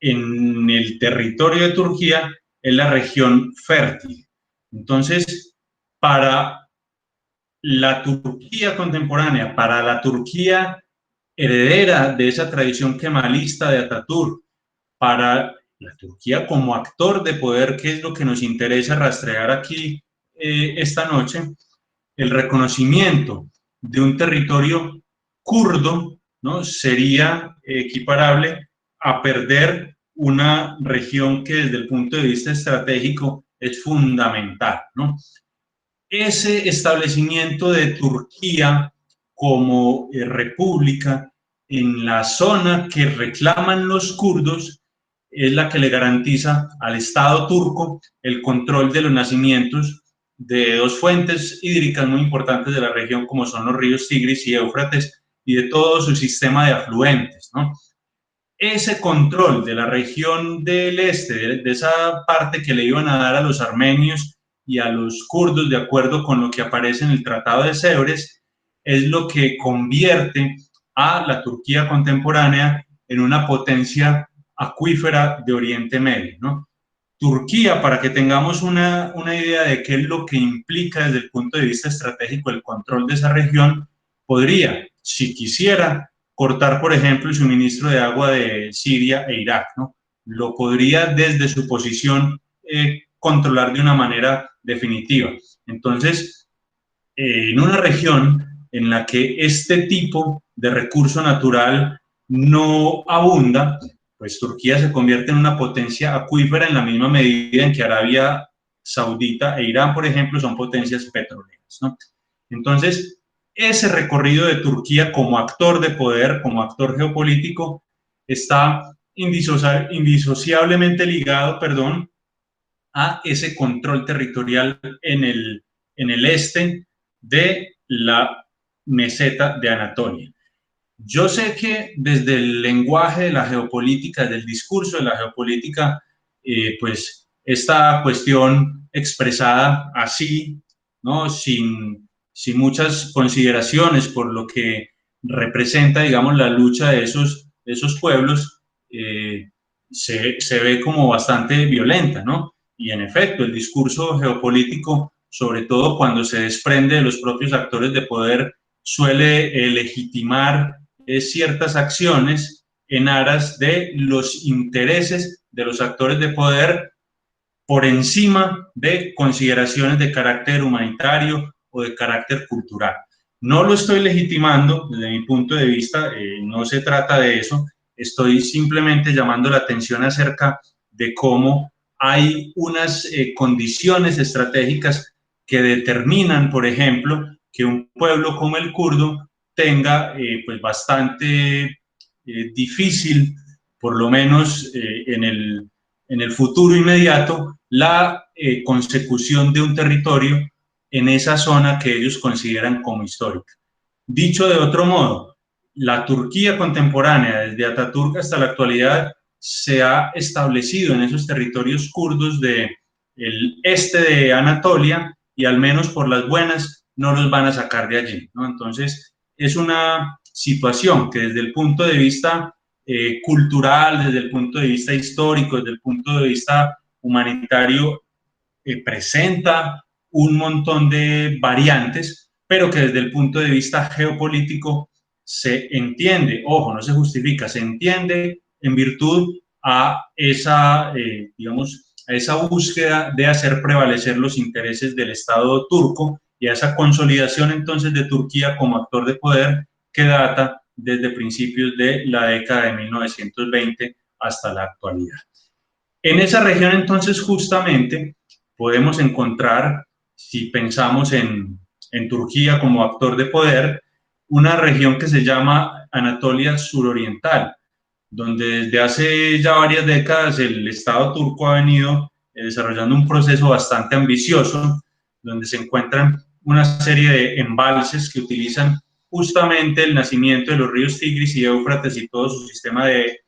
en el territorio de Turquía, es la región fértil. Entonces, para la Turquía contemporánea, para la Turquía heredera de esa tradición kemalista de Atatürk, para la Turquía como actor de poder, que es lo que nos interesa rastrear aquí esta noche, el reconocimiento de un territorio kurdo, ¿no?, sería equiparable a perder una región que desde el punto de vista estratégico es fundamental, ¿no? Ese establecimiento de Turquía como república en la zona que reclaman los kurdos es la que le garantiza al Estado turco el control de los nacimientos de dos fuentes hídricas muy importantes de la región, como son los ríos Tigris y Éufrates, y de todo su sistema de afluentes, ¿no? Ese control de la región del este, de esa parte que le iban a dar a los armenios y a los kurdos, de acuerdo con lo que aparece en el Tratado de Sèvres, es lo que convierte a la Turquía contemporánea en una potencia acuífera de Oriente Medio, ¿no? Turquía, para que tengamos una idea de qué es lo que implica desde el punto de vista estratégico el control de esa región, podría, si quisiera, cortar, por ejemplo, el suministro de agua de Siria e Irak, ¿no? Lo podría desde su posición controlar de una manera definitiva. Entonces, en una región en la que este tipo de recurso natural no abunda, pues Turquía se convierte en una potencia acuífera en la misma medida en que Arabia Saudita e Irán, por ejemplo, son potencias petroleras, ¿no? Entonces, ese recorrido de Turquía como actor de poder, como actor geopolítico, está indisociablemente ligado, perdón, a ese control territorial en el este de la meseta de Anatolia. Yo sé que desde el lenguaje de la geopolítica, del discurso de la geopolítica, pues esta cuestión expresada así, ¿no?, sin muchas consideraciones por lo que representa, digamos, la lucha de esos pueblos, se ve como bastante violenta, ¿no? Y en efecto, el discurso geopolítico, sobre todo cuando se desprende de los propios actores de poder, suele legitimar ciertas acciones en aras de los intereses de los actores de poder por encima de consideraciones de carácter humanitario o de carácter cultural. No lo estoy legitimando desde mi punto de vista, no se trata de eso, estoy simplemente llamando la atención acerca de cómo hay unas condiciones estratégicas que determinan, por ejemplo, que un pueblo como el kurdo tenga pues bastante difícil, por lo menos en el futuro inmediato, la consecución de un territorio en esa zona que ellos consideran como histórica. Dicho de otro modo, la Turquía contemporánea, desde Atatürk hasta la actualidad, se ha establecido en esos territorios kurdos del este de Anatolia y al menos por las buenas no los van a sacar de allí, ¿no? Entonces, es una situación que desde el punto de vista cultural, desde el punto de vista histórico, desde el punto de vista humanitario, presenta un montón de variantes, pero que desde el punto de vista geopolítico se entiende, ojo, no se justifica, se entiende en virtud a esa, digamos, a esa búsqueda de hacer prevalecer los intereses del Estado turco y a esa consolidación entonces de Turquía como actor de poder que data desde principios de la década de 1920 hasta la actualidad. En esa región entonces justamente podemos encontrar, si pensamos en Turquía como actor de poder, una región que se llama Anatolia Suroriental, donde desde hace ya varias décadas el Estado turco ha venido desarrollando un proceso bastante ambicioso, donde se encuentran una serie de embalses que utilizan justamente el nacimiento de los ríos Tigris y Éufrates y todo su sistema de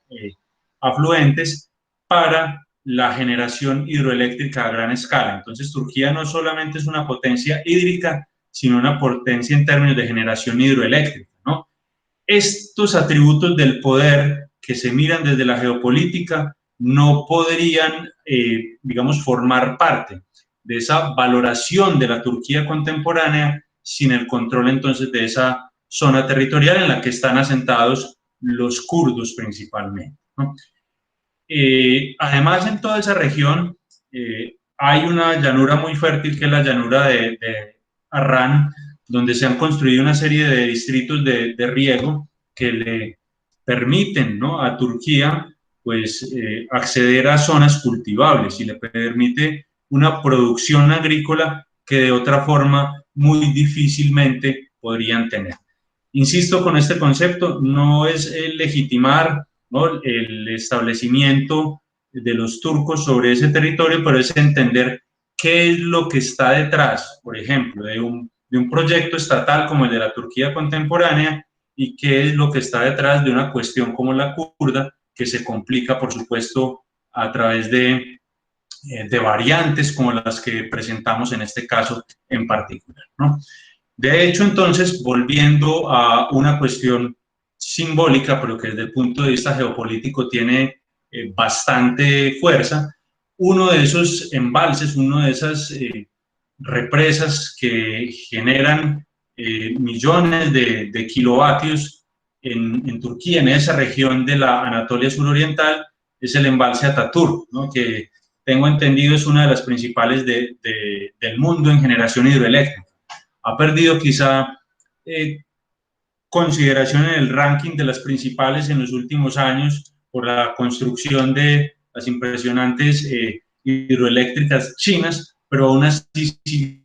afluentes para la generación hidroeléctrica a gran escala. Entonces, Turquía no solamente es una potencia hídrica, sino una potencia en términos de generación hidroeléctrica, ¿no? Estos atributos del poder que se miran desde la geopolítica no podrían, digamos, formar parte de esa valoración de la Turquía contemporánea sin el control entonces de esa zona territorial en la que están asentados los kurdos principalmente, ¿no? Además, en toda esa región hay una llanura muy fértil que es la llanura de Arran, donde se han construido una serie de distritos de riego que le permiten, ¿no?, a Turquía pues, acceder a zonas cultivables y le permite una producción agrícola que de otra forma muy difícilmente podrían tener. Insisto con este concepto, no es legitimar, ¿no?, el establecimiento de los turcos sobre ese territorio, pero es entender qué es lo que está detrás, por ejemplo, de un proyecto estatal como el de la Turquía contemporánea y qué es lo que está detrás de una cuestión como la kurda, que se complica, por supuesto, a través de variantes como las que presentamos en este caso en particular, ¿no? De hecho, entonces, volviendo a una cuestión simbólica, pero que desde el punto de vista geopolítico tiene bastante fuerza, uno de esos embalses, una de esas represas que generan millones de kilovatios en Turquía, en esa región de la Anatolia suroriental, es el embalse Ataturk, ¿no?, que tengo entendido es una de las principales del mundo en generación hidroeléctrica. Ha perdido quizá consideración en el ranking de las principales en los últimos años por la construcción de las impresionantes hidroeléctricas chinas, pero aún así sigue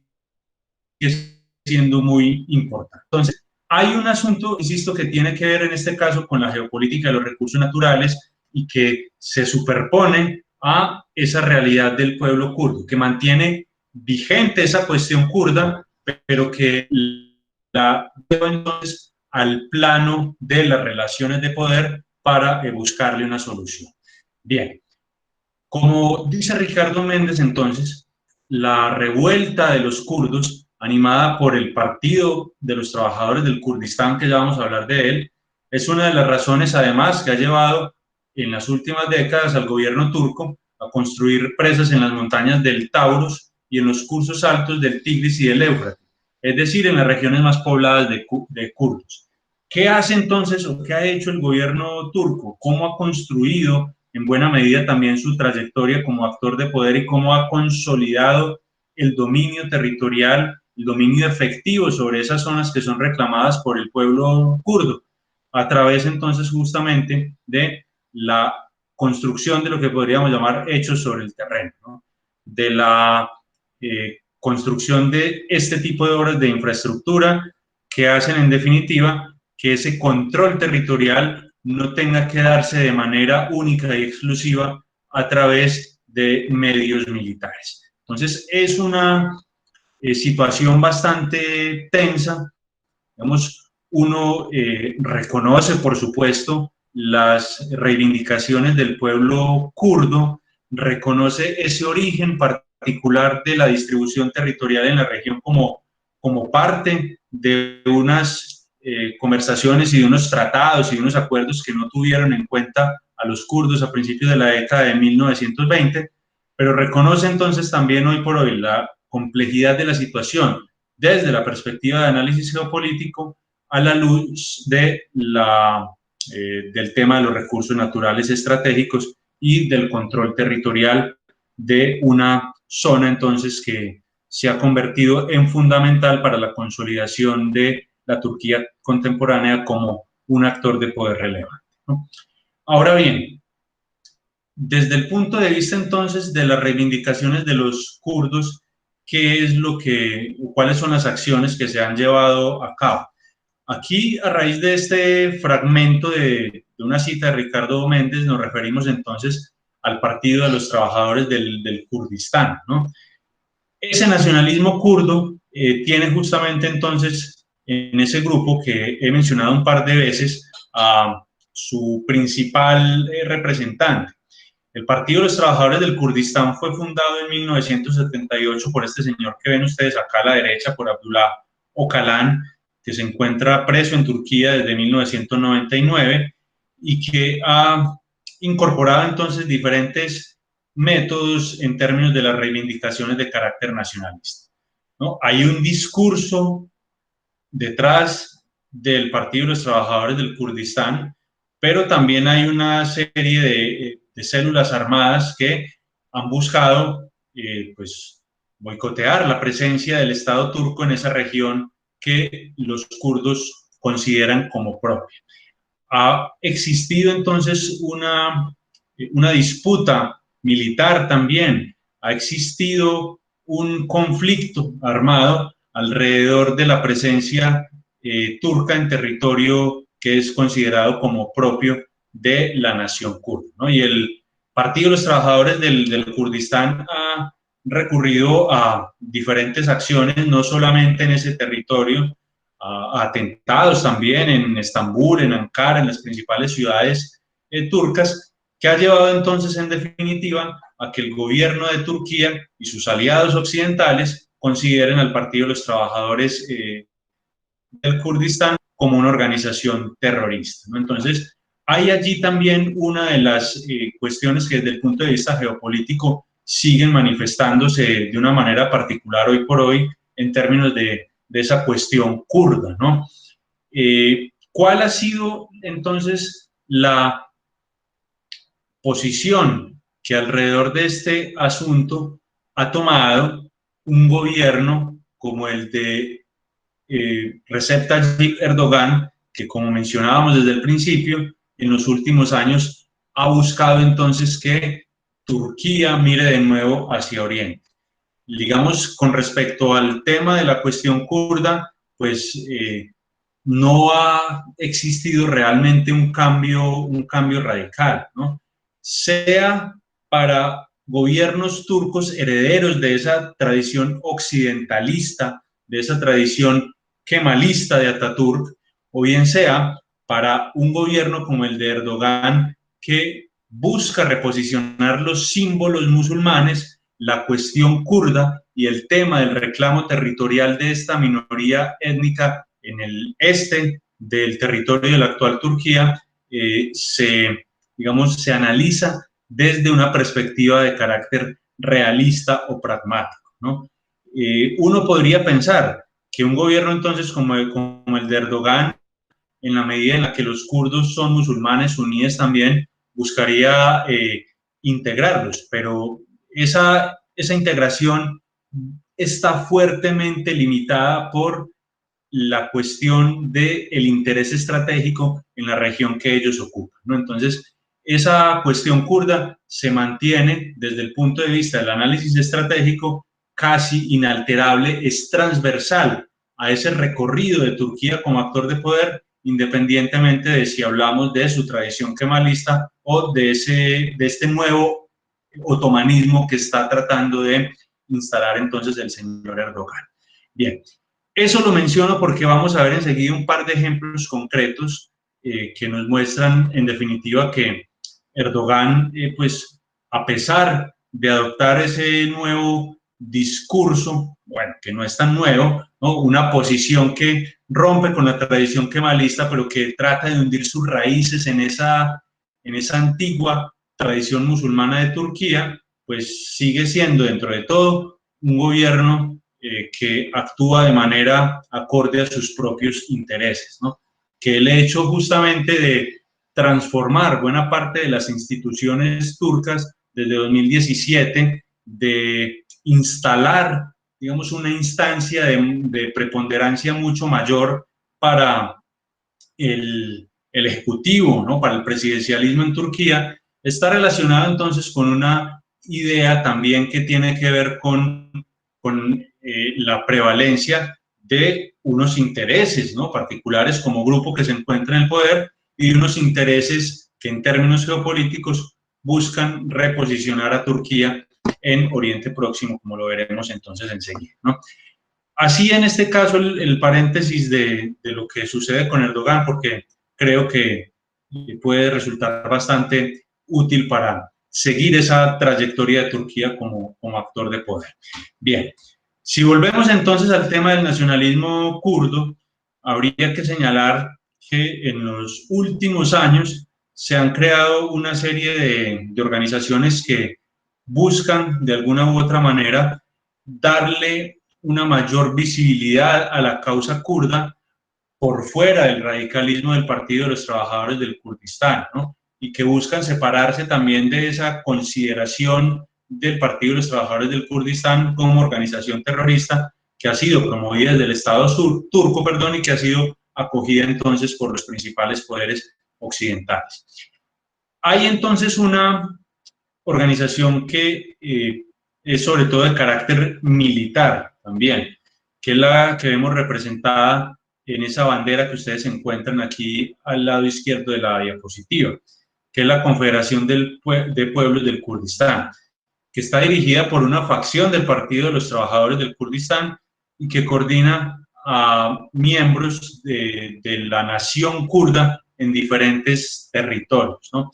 siendo muy importante. Entonces, hay un asunto, insisto, que tiene que ver en este caso con la geopolítica de los recursos naturales y que se superpone a esa realidad del pueblo kurdo, que mantiene vigente esa cuestión kurda, pero que la lleva entonces al plano de las relaciones de poder para buscarle una solución. Bien, como dice Ricardo Méndez, entonces, la revuelta de los kurdos, animada por el Partido de los Trabajadores del Kurdistán, que ya vamos a hablar de él, es una de las razones, además, que ha llevado en las últimas décadas al gobierno turco a construir presas en las montañas del Taurus y en los cursos altos del Tigris y del Éufrates, es decir, en las regiones más pobladas de kurdos. ¿Qué hace entonces o qué ha hecho el gobierno turco? ¿Cómo ha construido en buena medida también su trayectoria como actor de poder y cómo ha consolidado el dominio territorial, el dominio efectivo sobre esas zonas que son reclamadas por el pueblo kurdo? A través entonces justamente de la construcción de lo que podríamos llamar hechos sobre el terreno, ¿no?, de la construcción de este tipo de obras de infraestructura que hacen en definitiva que ese control territorial no tenga que darse de manera única y exclusiva a través de medios militares. Entonces, es una situación bastante tensa. Digamos, uno reconoce, por supuesto, las reivindicaciones del pueblo kurdo, reconoce ese origen particular de la distribución territorial en la región como parte de unas conversaciones y de unos tratados y de unos acuerdos que no tuvieron en cuenta a los kurdos a principios de la década de 1920, pero reconoce entonces también hoy por hoy la complejidad de la situación, desde la perspectiva de análisis geopolítico a la luz de del tema de los recursos naturales estratégicos y del control territorial de una zona entonces que se ha convertido en fundamental para la consolidación de la Turquía contemporánea como un actor de poder relevante, ¿no? Ahora bien, desde el punto de vista entonces de las reivindicaciones de los kurdos, ¿qué es cuáles son las acciones que se han llevado a cabo? Aquí, a raíz de este fragmento de una cita de Ricardo Méndez, nos referimos entonces al Partido de los Trabajadores del Kurdistán, ¿no? Ese nacionalismo kurdo tiene justamente entonces en ese grupo que he mencionado un par de veces a su principal representante. El Partido de los Trabajadores del Kurdistán fue fundado en 1978 por este señor que ven ustedes acá a la derecha, por Abdullah Öcalan, que se encuentra preso en Turquía desde 1999 y que ha incorporado entonces diferentes métodos en términos de las reivindicaciones de carácter nacionalista, ¿no? Hay un discurso detrás del Partido de los Trabajadores del Kurdistán, pero también hay una serie de células armadas que han buscado pues, boicotear la presencia del Estado turco en esa región que los kurdos consideran como propia. Ha existido entonces una disputa militar también, ha existido un conflicto armado alrededor de la presencia turca en territorio que es considerado como propio de la nación kurda, ¿no? Y el Partido de los Trabajadores del Kurdistán ha recurrido a diferentes acciones, no solamente en ese territorio, a atentados también en Estambul, en Ankara, en las principales ciudades turcas, que ha llevado entonces en definitiva a que el gobierno de Turquía y sus aliados occidentales consideren al Partido de los Trabajadores del Kurdistán como una organización terrorista, ¿no? Entonces, hay allí también una de las cuestiones que desde el punto de vista geopolítico siguen manifestándose de una manera particular hoy por hoy en términos de esa cuestión kurda, ¿no? ¿Cuál ha sido entonces la posición que alrededor de este asunto ha tomado un gobierno como el de Recep Tayyip Erdogan, que como mencionábamos desde el principio, en los últimos años ha buscado entonces que Turquía mire de nuevo hacia Oriente? Digamos, con respecto al tema de la cuestión kurda, pues no ha existido realmente un cambio radical, ¿no? Sea para gobiernos turcos herederos de esa tradición occidentalista, de esa tradición kemalista de Ataturk, o bien sea para un gobierno como el de Erdogan, que busca reposicionar los símbolos musulmanes, la cuestión kurda y el tema del reclamo territorial de esta minoría étnica en el este del territorio de la actual Turquía, se analiza desde una perspectiva de carácter realista o pragmático, ¿no? Uno podría pensar que un gobierno entonces como el de Erdogan, en la medida en la que los kurdos son musulmanes suníes también, buscaría integrarlos, pero esa integración está fuertemente limitada por la cuestión del interés estratégico en la región que ellos ocupan, ¿no? Entonces, esa cuestión kurda se mantiene desde el punto de vista del análisis estratégico casi inalterable, es transversal a ese recorrido de Turquía como actor de poder, independientemente de si hablamos de su tradición kemalista o de este nuevo otomanismo que está tratando de instalar entonces el señor Erdogan. Bien, eso lo menciono porque vamos a ver enseguida un par de ejemplos concretos que nos muestran en definitiva que Erdogan, pues a pesar de adoptar ese nuevo discurso, bueno, que no es tan nuevo, ¿no? Una posición que rompe con la tradición kemalista, pero que trata de hundir sus raíces en esa antigua tradición musulmana de Turquía, pues sigue siendo dentro de todo un gobierno que actúa de manera acorde a sus propios intereses, ¿no? Que el hecho justamente de transformar buena parte de las instituciones turcas desde 2017, de instalar, digamos, una instancia de preponderancia mucho mayor para el ejecutivo, ¿no? Para el presidencialismo en Turquía, está relacionado entonces con una idea también que tiene que ver con la prevalencia de unos intereses, ¿no? Particulares como grupo que se encuentra en el poder y unos intereses que en términos geopolíticos buscan reposicionar a Turquía en Oriente Próximo, como lo veremos entonces enseguida, ¿no? Así en este caso el paréntesis de lo que sucede con Erdogan, porque creo que puede resultar bastante útil para seguir esa trayectoria de Turquía como actor de poder. Bien, si volvemos entonces al tema del nacionalismo kurdo, habría que señalar que en los últimos años se han creado una serie de organizaciones que buscan de alguna u otra manera darle una mayor visibilidad a la causa kurda por fuera del radicalismo del Partido de los Trabajadores del Kurdistán, ¿no? Y que buscan separarse también de esa consideración del Partido de los Trabajadores del Kurdistán como organización terrorista que ha sido promovida desde el Estado turco, perdón, y que ha sido acogida entonces por los principales poderes occidentales. Hay entonces una organización que es sobre todo de carácter militar también, que es la que vemos representada en esa bandera que ustedes encuentran aquí al lado izquierdo de la diapositiva, que es la Confederación de Pueblos del Kurdistán, que está dirigida por una facción del Partido de los Trabajadores del Kurdistán y que coordina a miembros de la nación kurda en diferentes territorios, ¿no?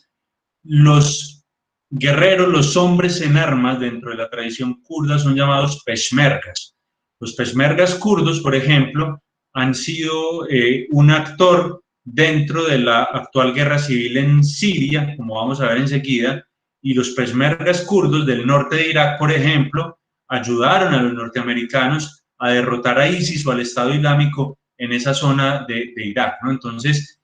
Los guerreros, los hombres en armas dentro de la tradición kurda son llamados peshmergas. Los peshmergas kurdos, por ejemplo, han sido un actor dentro de la actual guerra civil en Siria, como vamos a ver enseguida, y los peshmergas kurdos del norte de Irak, por ejemplo, ayudaron a los norteamericanos a derrotar a ISIS o al Estado Islámico en esa zona de Irak, ¿no? Entonces,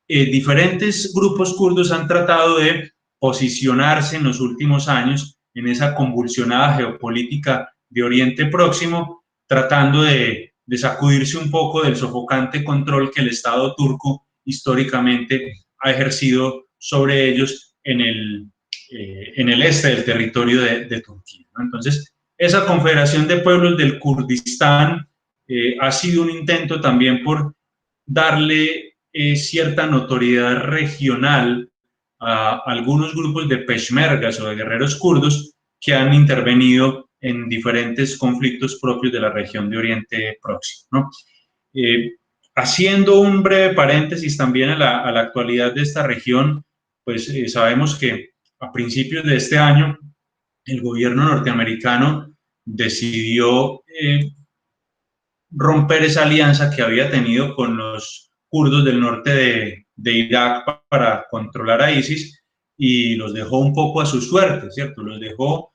diferentes grupos kurdos han tratado de posicionarse en los últimos años en esa convulsionada geopolítica de Oriente Próximo, tratando de sacudirse un poco del sofocante control que el Estado turco históricamente ha ejercido sobre ellos en el este del territorio de Turquía, ¿no? Entonces, esa Confederación de Pueblos del Kurdistán ha sido un intento también por darle cierta notoriedad regional a algunos grupos de peshmergas o de guerreros kurdos que han intervenido en diferentes conflictos propios de la región de Oriente Próximo, ¿no? Haciendo un breve paréntesis también a la actualidad de esta región, pues sabemos que a principios de este año el gobierno norteamericano decidió romper esa alianza que había tenido con los kurdos del norte de Irak para controlar a ISIS y los dejó un poco a su suerte, ¿cierto? Los dejó,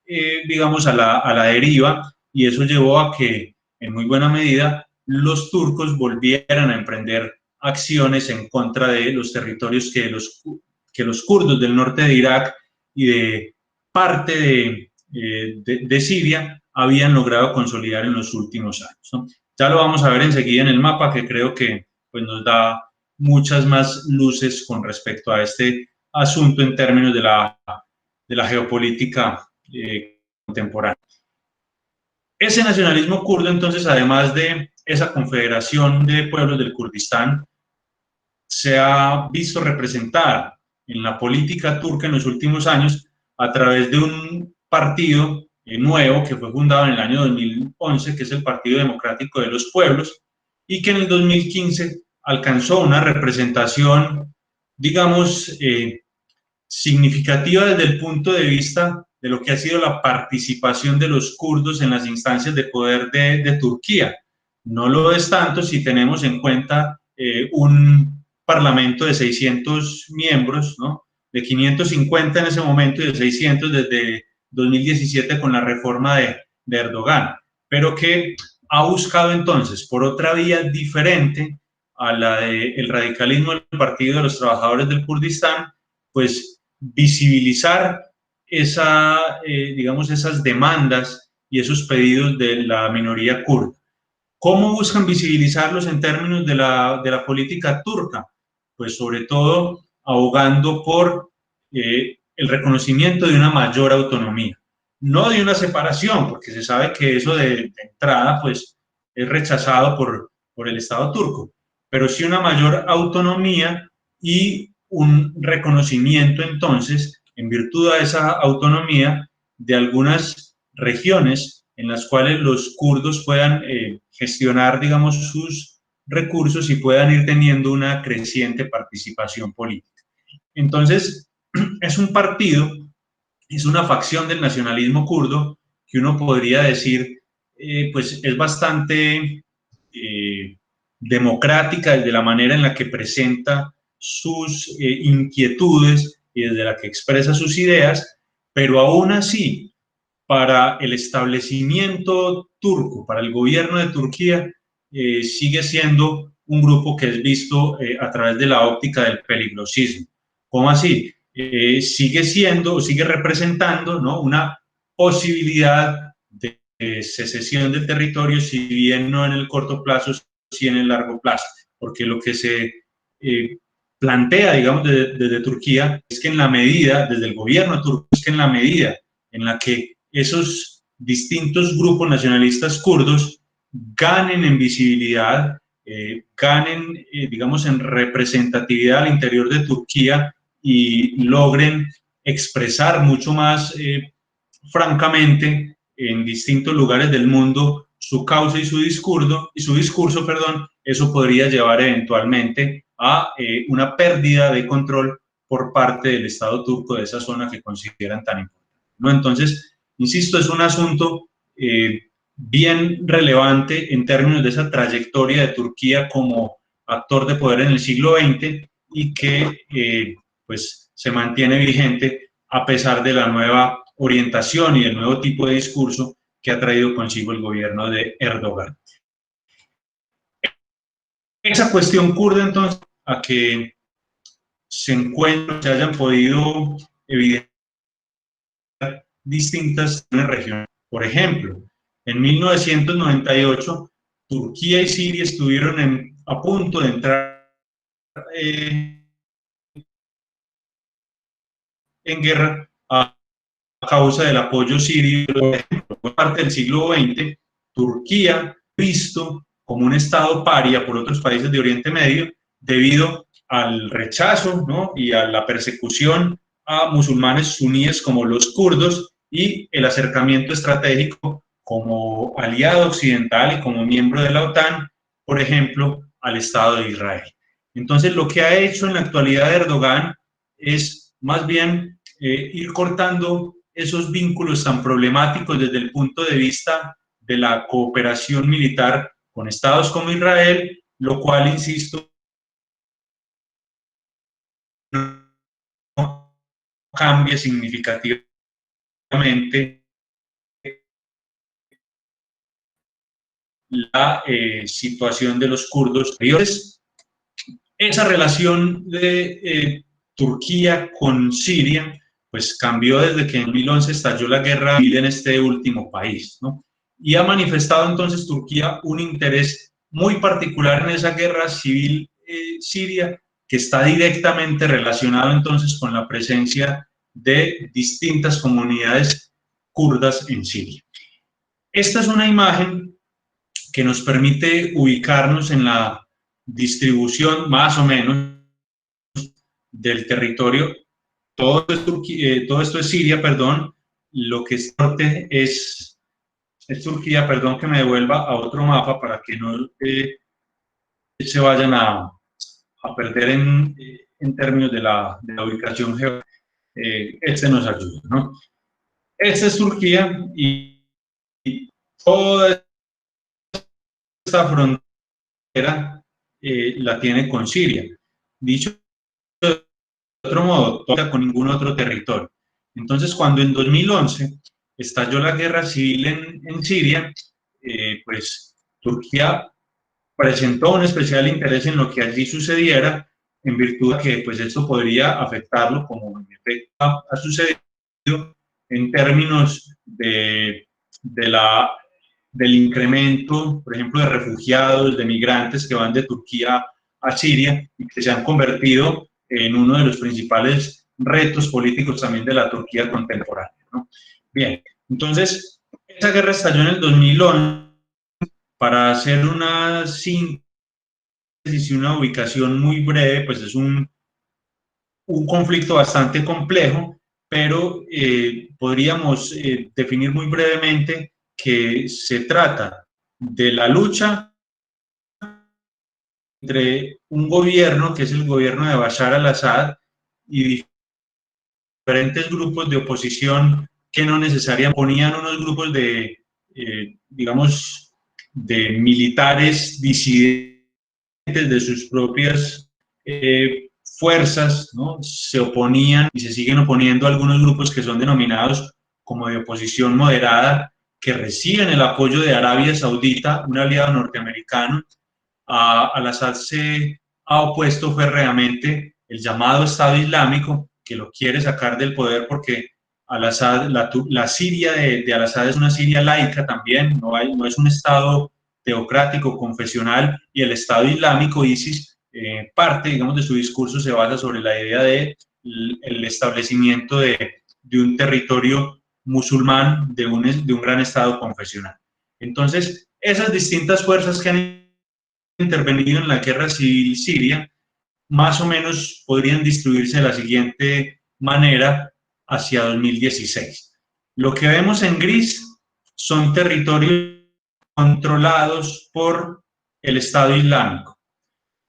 digamos, a la deriva y eso llevó a que, en muy buena medida, los turcos volvieran a emprender acciones en contra de los territorios que los kurdos del norte de Irak y de parte de Siria habían logrado consolidar en los últimos años, ¿no? Ya lo vamos a ver enseguida en el mapa, que creo que pues, nos da muchas más luces con respecto a este asunto en términos de la geopolítica contemporánea. Ese nacionalismo kurdo, entonces, además de esa confederación de pueblos del Kurdistán, se ha visto representada en la política turca en los últimos años a través de un partido nuevo que fue fundado en el año 2011, que es el Partido Democrático de los Pueblos, y que en el 2015 alcanzó una representación, digamos, significativa desde el punto de vista de lo que ha sido la participación de los kurdos en las instancias de poder de Turquía. No lo es tanto si tenemos en cuenta un parlamento de 600 miembros, ¿no? De 550 en ese momento y de 600 desde 2017 con la reforma de Erdogan. pero que ha buscado entonces, por otra vía diferente a la del radicalismo del Partido de los Trabajadores del Kurdistán, pues visibilizar digamos, esas demandas y esos pedidos de la minoría kurda. ¿Cómo buscan visibilizarlos en términos de la política turca? Pues sobre todo abogando por el reconocimiento de una mayor autonomía, no de una separación, porque se sabe que eso de entrada pues, es rechazado por el Estado turco, pero sí una mayor autonomía y un reconocimiento entonces, en virtud de esa autonomía, de algunas regiones en las cuales los kurdos puedan gestionar, digamos, sus recursos y puedan ir teniendo una creciente participación política. Entonces, es un partido, es una facción del nacionalismo kurdo que uno podría decir, pues es bastante democrática desde la manera en la que presenta sus inquietudes y desde la que expresa sus ideas, pero aún así, para el establecimiento turco, para el gobierno de Turquía, sigue siendo un grupo que es visto a través de la óptica del peligrosismo. ¿Cómo así? Sigue siendo, sigue representando, ¿no?, una posibilidad de secesión del territorio, si bien no en el corto plazo, sí en el largo plazo, porque lo que se plantea, digamos, desde Turquía, es que en la medida, desde el gobierno turco, es que en la medida en la que esos distintos grupos nacionalistas kurdos ganen en visibilidad, ganen, digamos, en representatividad al interior de Turquía y logren expresar mucho más francamente en distintos lugares del mundo su causa y su discurso, perdón, eso podría llevar eventualmente a una pérdida de control por parte del Estado turco de esa zona que consideran tan importante, ¿no? Entonces, insisto, es un asunto bien relevante en términos de esa trayectoria de Turquía como actor de poder en el siglo XX y que pues se mantiene vigente a pesar de la nueva orientación y el nuevo tipo de discurso que ha traído consigo el gobierno de Erdogan. Esa cuestión kurda, entonces, a que se encuentran, se hayan podido evidenciar distintas regiones. Por ejemplo, en 1998, Turquía y Siria estuvieron a punto de entrar en guerra a causa del apoyo sirio. Por ejemplo, por parte del siglo XX, Turquía, visto como un estado paria por otros países de Oriente Medio, debido al rechazo, ¿no?, y a la persecución a musulmanes suníes como los kurdos y el acercamiento estratégico como aliado occidental y como miembro de la OTAN, por ejemplo, al Estado de Israel. Entonces, lo que ha hecho en la actualidad Erdogan es más bien ir cortando esos vínculos tan problemáticos desde el punto de vista de la cooperación militar con estados como Israel, lo cual, insisto, no cambia significativamente la situación de los kurdos. Esa relación de Turquía con Siria pues cambió desde que en 2011 estalló la guerra civil en este último país, ¿no? Y ha manifestado entonces Turquía un interés muy particular en esa guerra civil siria, que está directamente relacionado entonces con la presencia de distintas comunidades kurdas en Siria. Esta es una imagen que nos permite ubicarnos en la distribución más o menos del territorio. Todo esto es Siria, perdón. Lo que es norte es Turquía, perdón que me devuelva a otro mapa para que no se vayan a perder en términos de la ubicación geográfica. Este nos ayuda, ¿no? Esta es Turquía y toda esta frontera la tiene con Siria. Dicho de otro modo, no con ningún otro territorio. Entonces, cuando en 2011 estalló la guerra civil en Siria, pues Turquía presentó un especial interés en lo que allí sucediera, en virtud de que pues esto podría afectarlo, como en efecto ha sucedido, en términos del incremento, por ejemplo, de refugiados, de migrantes que van de Turquía a Siria y que se han convertido en uno de los principales retos políticos también de la Turquía contemporánea, ¿no? Bien, entonces, esa guerra estalló en el 2011. Para hacer una síntesis y una ubicación muy breve, pues es un conflicto bastante complejo, pero podríamos definir muy brevemente que se trata de la lucha entre un gobierno, que es el gobierno de Bashar al-Assad, y diferentes grupos de oposición que no necesariamente ponían unos grupos de, digamos, de militares disidentes de sus propias fuerzas, ¿no? Se oponían y se siguen oponiendo a algunos grupos que son denominados como de oposición moderada, que reciben el apoyo de Arabia Saudita, un aliado norteamericano. Al-Assad se ha opuesto férreamente el llamado Estado Islámico, que lo quiere sacar del poder porque Al-Assad, la Siria de Al-Assad es una Siria laica también, no es un Estado teocrático, confesional, y el Estado Islámico, ISIS, parte, digamos, de su discurso se basa sobre la idea de el establecimiento de un territorio musulmán, de un gran Estado confesional. Entonces, esas distintas fuerzas que han intervenido en la guerra civil siria, más o menos podrían distribuirse de la siguiente manera hacia 2016. Lo que vemos en gris son territorios controlados por el Estado Islámico.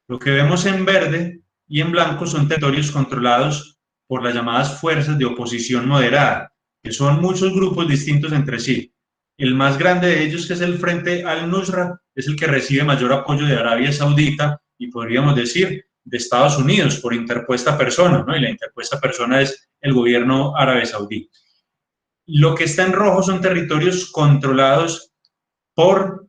Lo que vemos en verde y en blanco son territorios controlados por las llamadas fuerzas de oposición moderada, que son muchos grupos distintos entre sí. El más grande de ellos, que es el Frente al-Nusra, es el que recibe mayor apoyo de Arabia Saudita y podríamos decir de Estados Unidos por interpuesta persona, ¿no? Y la interpuesta persona es el gobierno árabe saudí. Lo que está en rojo son territorios controlados por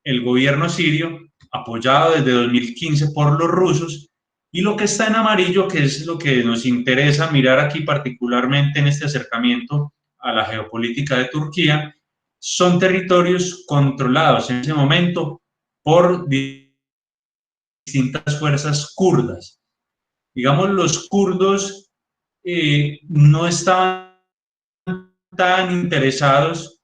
el gobierno sirio, apoyado desde 2015 por los rusos, y lo que está en amarillo, que es lo que nos interesa mirar aquí particularmente en este acercamiento a la geopolítica de Turquía, son territorios controlados en ese momento por distintas fuerzas kurdas. Digamos, los kurdos no estaban tan interesados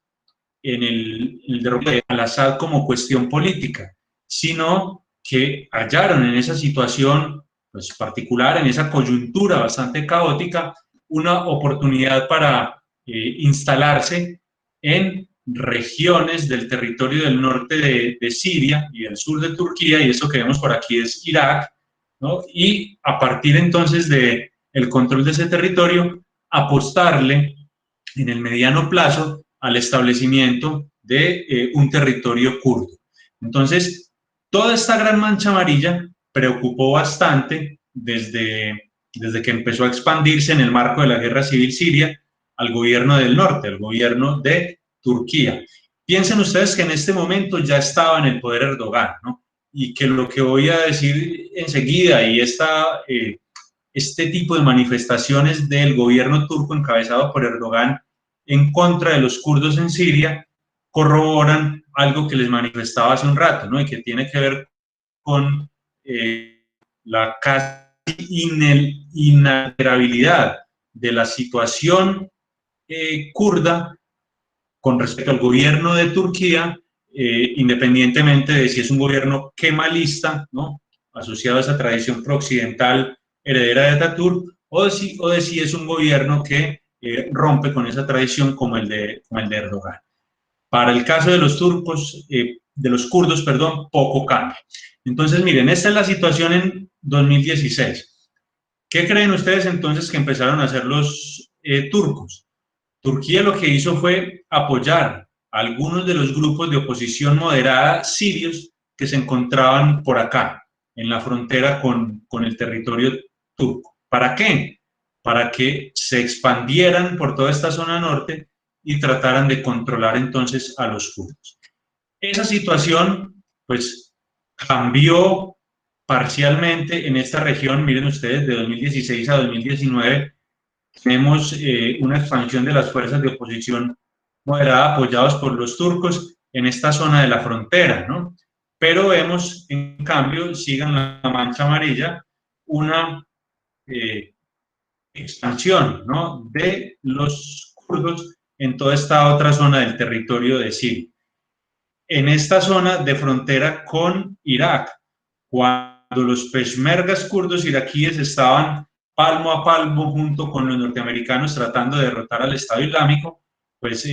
en el derroche de Al-Assad como cuestión política, sino que hallaron en esa situación pues, particular, en esa coyuntura bastante caótica, una oportunidad para instalarse en regiones del territorio del norte de Siria y del sur de Turquía, y eso que vemos por aquí es Irak, ¿no? Y a partir entonces del control de ese territorio, apostarle en el mediano plazo al establecimiento de un territorio kurdo. Entonces, toda esta gran mancha amarilla preocupó bastante desde que empezó a expandirse en el marco de la guerra civil siria al gobierno del norte, al gobierno de Turquía. Piensen ustedes que en este momento ya estaba en el poder Erdogan, ¿no? Y que lo que voy a decir enseguida y este tipo de manifestaciones del gobierno turco encabezado por Erdogan en contra de los kurdos en Siria corroboran algo que les manifestaba hace un rato, ¿no? Y que tiene que ver con la casi inalterabilidad de la situación kurda con respecto al gobierno de Turquía, independientemente de si es un gobierno kemalista, ¿no? Asociado a esa tradición prooccidental heredera de Ataturk, o de si es un gobierno que rompe con esa tradición como el de Erdogan. Para el caso de los turcos, de los kurdos, perdón, poco cambia. Entonces, miren, esta es la situación en 2016. ¿Qué creen ustedes entonces que empezaron a hacer los turcos? Turquía lo que hizo fue apoyar a algunos de los grupos de oposición moderada sirios que se encontraban por acá, en la frontera con el territorio turco. ¿Para qué? Para que se expandieran por toda esta zona norte y trataran de controlar entonces a los kurdos. Esa situación, pues, cambió parcialmente en esta región. Miren ustedes, de 2016 a 2019 tenemos una expansión de las fuerzas de oposición moderada apoyados por los turcos en esta zona de la frontera, ¿no? Pero vemos, en cambio, sigan la mancha amarilla, una expansión, ¿no?, de los kurdos en toda esta otra zona del territorio de Siria. En esta zona de frontera con Irak, cuando los peshmergas kurdos iraquíes estaban palmo a palmo junto con los norteamericanos tratando de derrotar al Estado Islámico, pues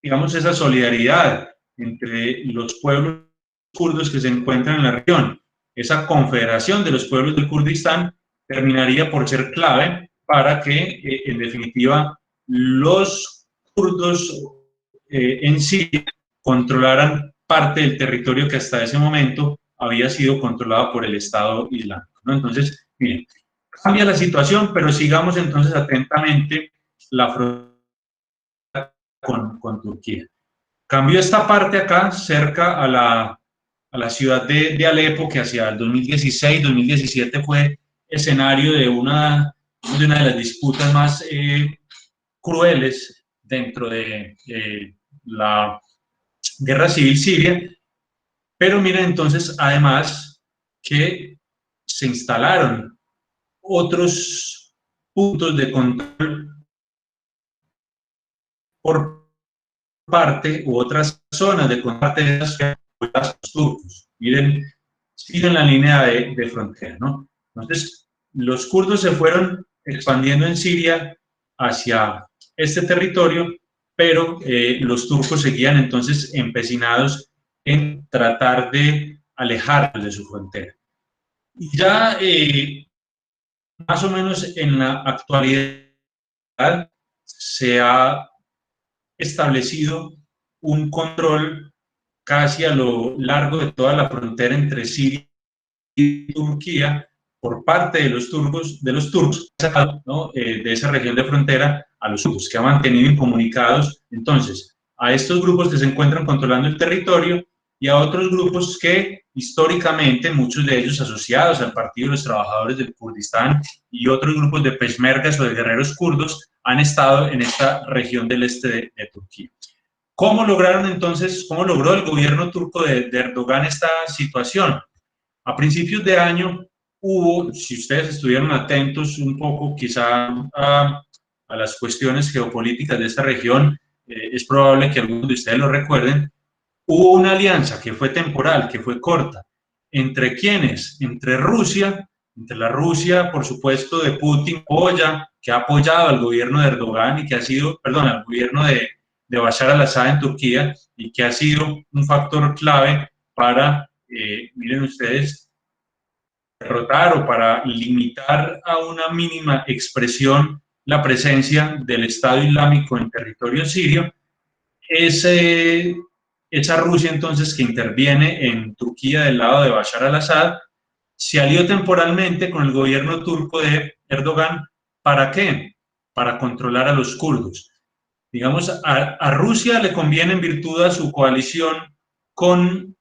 digamos, esa solidaridad entre los pueblos kurdos que se encuentran en la región, esa confederación de los pueblos del Kurdistán, terminaría por ser clave para que, en definitiva, los kurdos en Siria controlaran parte del territorio que hasta ese momento había sido controlado por el Estado Islámico, ¿no? Entonces, miren, cambia la situación, pero sigamos entonces atentamente la frontera con Turquía. Cambió esta parte acá, cerca a la ciudad de Alepo, que hacia el 2016-2017 fue escenario de una de las disputas más crueles dentro de la guerra civil siria. Pero miren entonces, además, que se instalaron otros puntos de control por parte u otras zonas de combate de los turcos. Miren, siguen la línea de frontera, ¿no? Entonces, los kurdos se fueron expandiendo en Siria hacia este territorio, pero los turcos seguían entonces empecinados en tratar de alejarlos de su frontera. Y ya más o menos en la actualidad se ha establecido un control casi a lo largo de toda la frontera entre Siria y Turquía por parte de los turcos, ¿no?, de esa región de frontera a los turcos, que ha mantenido incomunicados entonces a estos grupos que se encuentran controlando el territorio y a otros grupos que históricamente, muchos de ellos asociados al Partido de los Trabajadores del Kurdistán y otros grupos de peshmergas o de guerreros kurdos, han estado en esta región del este de Turquía. ¿Cómo lograron entonces, cómo logró el gobierno turco de Erdogan esta situación? A principios de año hubo, si ustedes estuvieron atentos un poco quizá a las cuestiones geopolíticas de esta región, es probable que algunos de ustedes lo recuerden, hubo una alianza que fue temporal, que fue corta. ¿Entre quiénes? Entre Rusia, entre la Rusia, por supuesto, de Putin, que ha apoyado al gobierno de Erdogan y que ha sido, perdón, al gobierno de Bashar al-Assad en Turquía y que ha sido un factor clave para, miren ustedes, derrotar o para limitar a una mínima expresión la presencia del Estado Islámico en territorio sirio. Esa Rusia entonces que interviene en Turquía del lado de Bashar al-Assad se alió temporalmente con el gobierno turco de Erdogan. ¿Para qué? Para controlar a los kurdos. Digamos, a Rusia le conviene, en virtud de su coalición con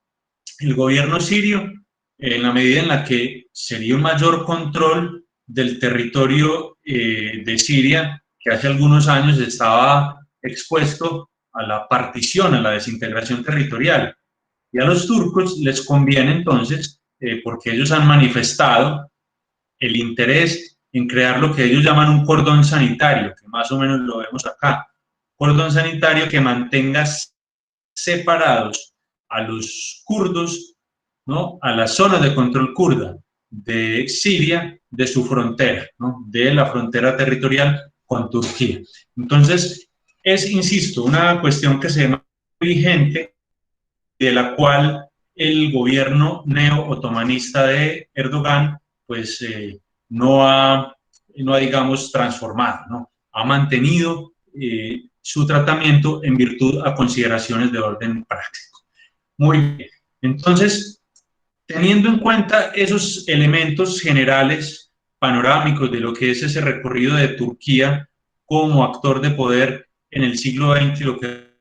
el gobierno sirio, en la medida en la que sería un mayor control del territorio de Siria, que hace algunos años estaba expuesto a la partición, a la desintegración territorial. Y a los turcos les conviene entonces, porque ellos han manifestado el interés en crear lo que ellos llaman un cordón sanitario, que más o menos lo vemos acá, cordón sanitario que mantenga separados a los kurdos, ¿no?, a las zonas de control kurda de Siria, de su frontera, ¿no?, de la frontera territorial con Turquía. Entonces, es, insisto, una cuestión que se llama vigente, de la cual el gobierno neo-otomanista de Erdogan, pues no ha, digamos, transformado, ¿no? Ha mantenido su tratamiento en virtud a consideraciones de orden práctico. Muy bien. Entonces, teniendo en cuenta esos elementos generales, panorámicos de lo que es ese recorrido de Turquía como actor de poder en el siglo XX, lo que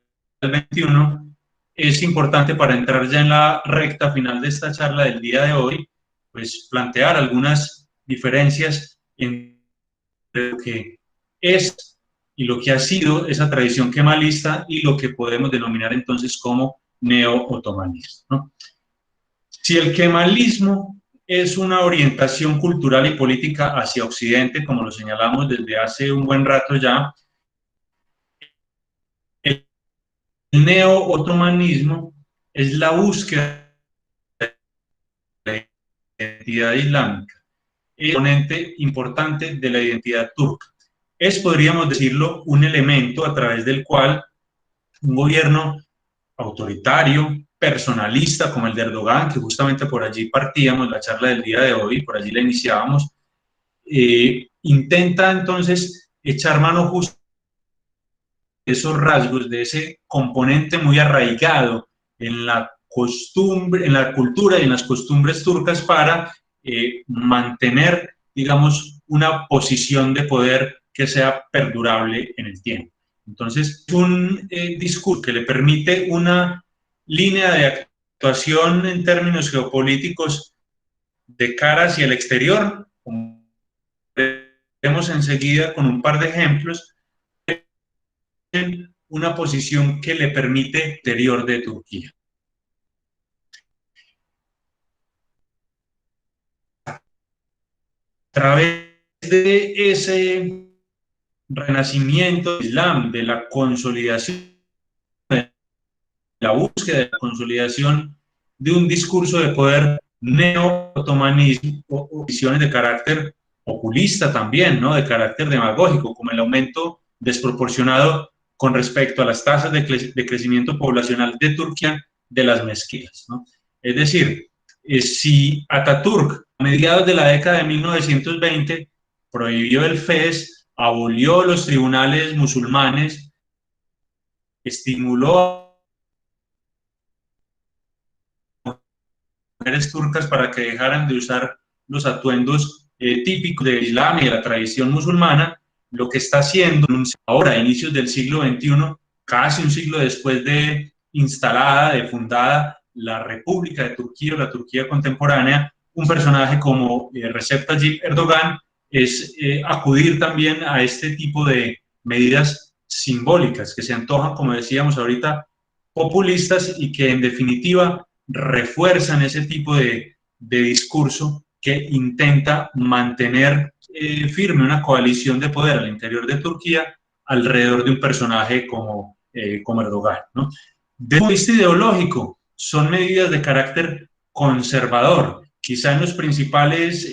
XXI, es importante para entrar ya en la recta final de esta charla del día de hoy, pues plantear algunas diferencias entre lo que es y lo que ha sido esa tradición kemalista y lo que podemos denominar entonces como neo-otomanismo, ¿no? Si el kemalismo es una orientación cultural y política hacia Occidente, como lo señalamos desde hace un buen rato ya, el neo-otomanismo es la búsqueda de la identidad islámica, es un componente importante de la identidad turca. Es, podríamos decirlo, un elemento a través del cual un gobierno autoritario, personalista, como el de Erdogan, que justamente por allí partíamos la charla del día de hoy, por allí la iniciábamos, intenta entonces echar mano justo de esos rasgos, de ese componente muy arraigado en la costumbre, en la cultura y en las costumbres turcas para mantener, digamos, una posición de poder que sea perdurable en el tiempo. Entonces, un discurso que le permite una línea de actuación en términos geopolíticos de cara hacia el exterior, como veremos enseguida con un par de ejemplos, una posición que le permite exterior de Turquía. A través de ese renacimiento del Islam, de la consolidación, de la búsqueda de la consolidación de un discurso de poder neo-otomanismo o visiones de carácter populista también, ¿no? De carácter demagógico, como el aumento desproporcionado con respecto a las tasas de crecimiento poblacional de Turquía de las mezquitas, ¿no? Es decir, si Ataturk a mediados de la década de 1920 prohibió el FES, abolió los tribunales musulmanes, estimuló mujeres turcas para que dejaran de usar los atuendos típicos del Islam y de la tradición musulmana, lo que está haciendo ahora, a inicios del siglo XXI, casi un siglo después de instalada, de fundada la República de Turquía, la Turquía contemporánea, un personaje como Recep Tayyip Erdogan, es acudir también a este tipo de medidas simbólicas que se antojan, como decíamos ahorita, populistas y que en definitiva refuerzan ese tipo de discurso que intenta mantener firme una coalición de poder al interior de Turquía alrededor de un personaje como Erdogan, ¿no? Desde el punto de vista ideológico, son medidas de carácter conservador. Quizá en los principales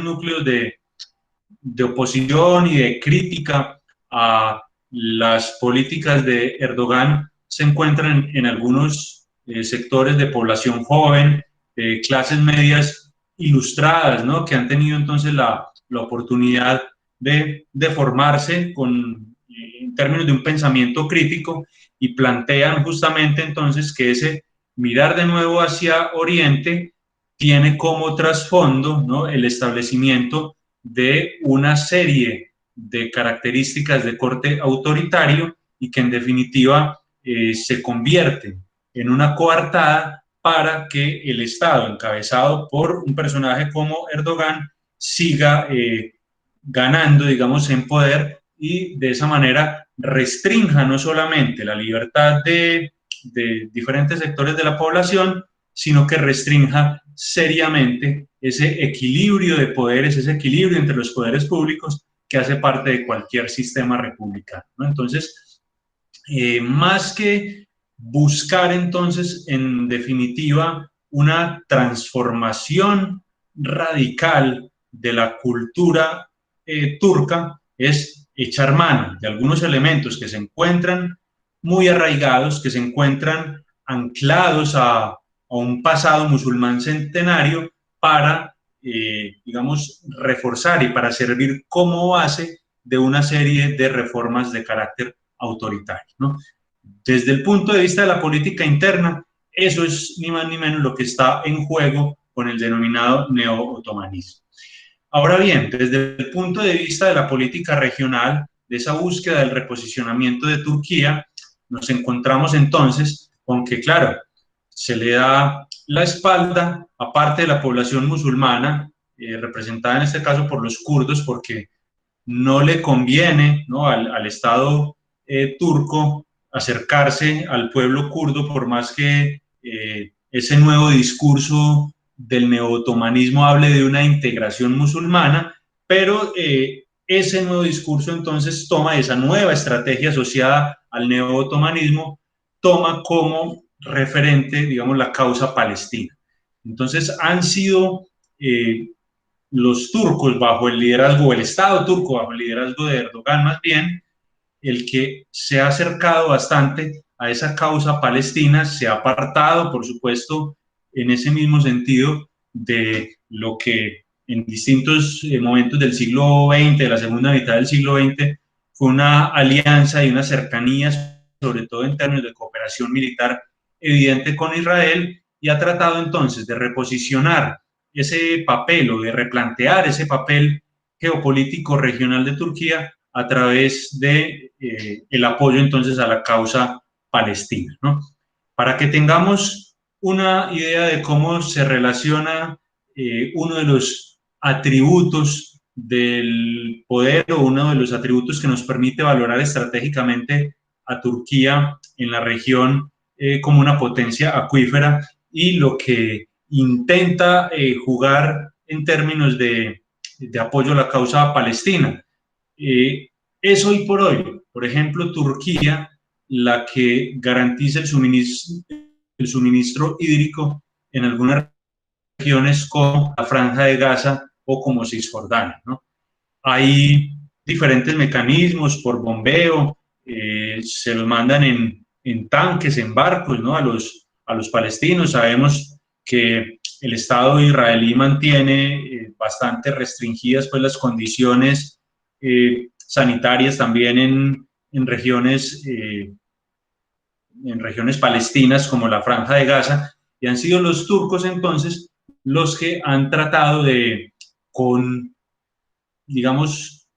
núcleos de oposición y de crítica a las políticas de Erdogan se encuentran en algunos sectores de población joven, clases medias ilustradas, ¿no? Que han tenido entonces la oportunidad de formarse en términos de un pensamiento crítico y plantean justamente entonces que ese mirar de nuevo hacia Oriente tiene como trasfondo, ¿no?, el establecimiento de una serie de características de corte autoritario y que en definitiva se convierte en una coartada para que el Estado, encabezado por un personaje como Erdogan, siga ganando, digamos, en poder y de esa manera restrinja no solamente la libertad de diferentes sectores de la población, sino que restrinja seriamente ese equilibrio de poderes, ese equilibrio entre los poderes públicos que hace parte de cualquier sistema republicano, ¿no? Entonces, más que buscar entonces, en definitiva, una transformación radical de la cultura turca, es echar mano de algunos elementos que se encuentran muy arraigados, que se encuentran anclados a un pasado musulmán centenario para, digamos, reforzar y para servir como base de una serie de reformas de carácter autoritario, ¿no? Desde el punto de vista de la política interna, eso es ni más ni menos lo que está en juego con el denominado neo-otomanismo. Ahora bien, desde el punto de vista de la política regional, de esa búsqueda del reposicionamiento de Turquía, nos encontramos entonces con que, claro, se le da la espalda a parte de la población musulmana, representada en este caso por los kurdos, porque no le conviene, ¿no?, al Estado turco acercarse al pueblo kurdo, por más que ese nuevo discurso del neotomanismo hable de una integración musulmana, pero ese nuevo discurso entonces toma esa nueva estrategia asociada al neotomanismo, toma como referente, digamos, la causa palestina. Entonces han sido los turcos bajo el liderazgo, el Estado turco bajo el liderazgo de Erdogan más bien, el que se ha acercado bastante a esa causa palestina, se ha apartado, por supuesto, en ese mismo sentido de lo que en distintos momentos del siglo XX, de la segunda mitad del siglo XX, fue una alianza y una cercanía, sobre todo en términos de cooperación militar evidente con Israel, y ha tratado entonces de reposicionar ese papel o de replantear ese papel geopolítico regional de Turquía a través de el apoyo entonces a la causa palestina, ¿no? Para que tengamos una idea de cómo se relaciona uno de los atributos del poder o uno de los atributos que nos permite valorar estratégicamente a Turquía en la región como una potencia acuífera y lo que intenta jugar en términos de apoyo a la causa palestina. Es hoy por hoy, por ejemplo, Turquía, la que garantiza el suministro hídrico en algunas regiones como la Franja de Gaza o como Cisjordania, ¿no? Hay diferentes mecanismos por bombeo, se los mandan en tanques, en barcos, ¿no?, a los palestinos. Sabemos que el Estado israelí mantiene bastante restringidas pues las condiciones sanitarias también en regiones palestinas como la Franja de Gaza, y han sido los turcos entonces los que han tratado de, con, digamos,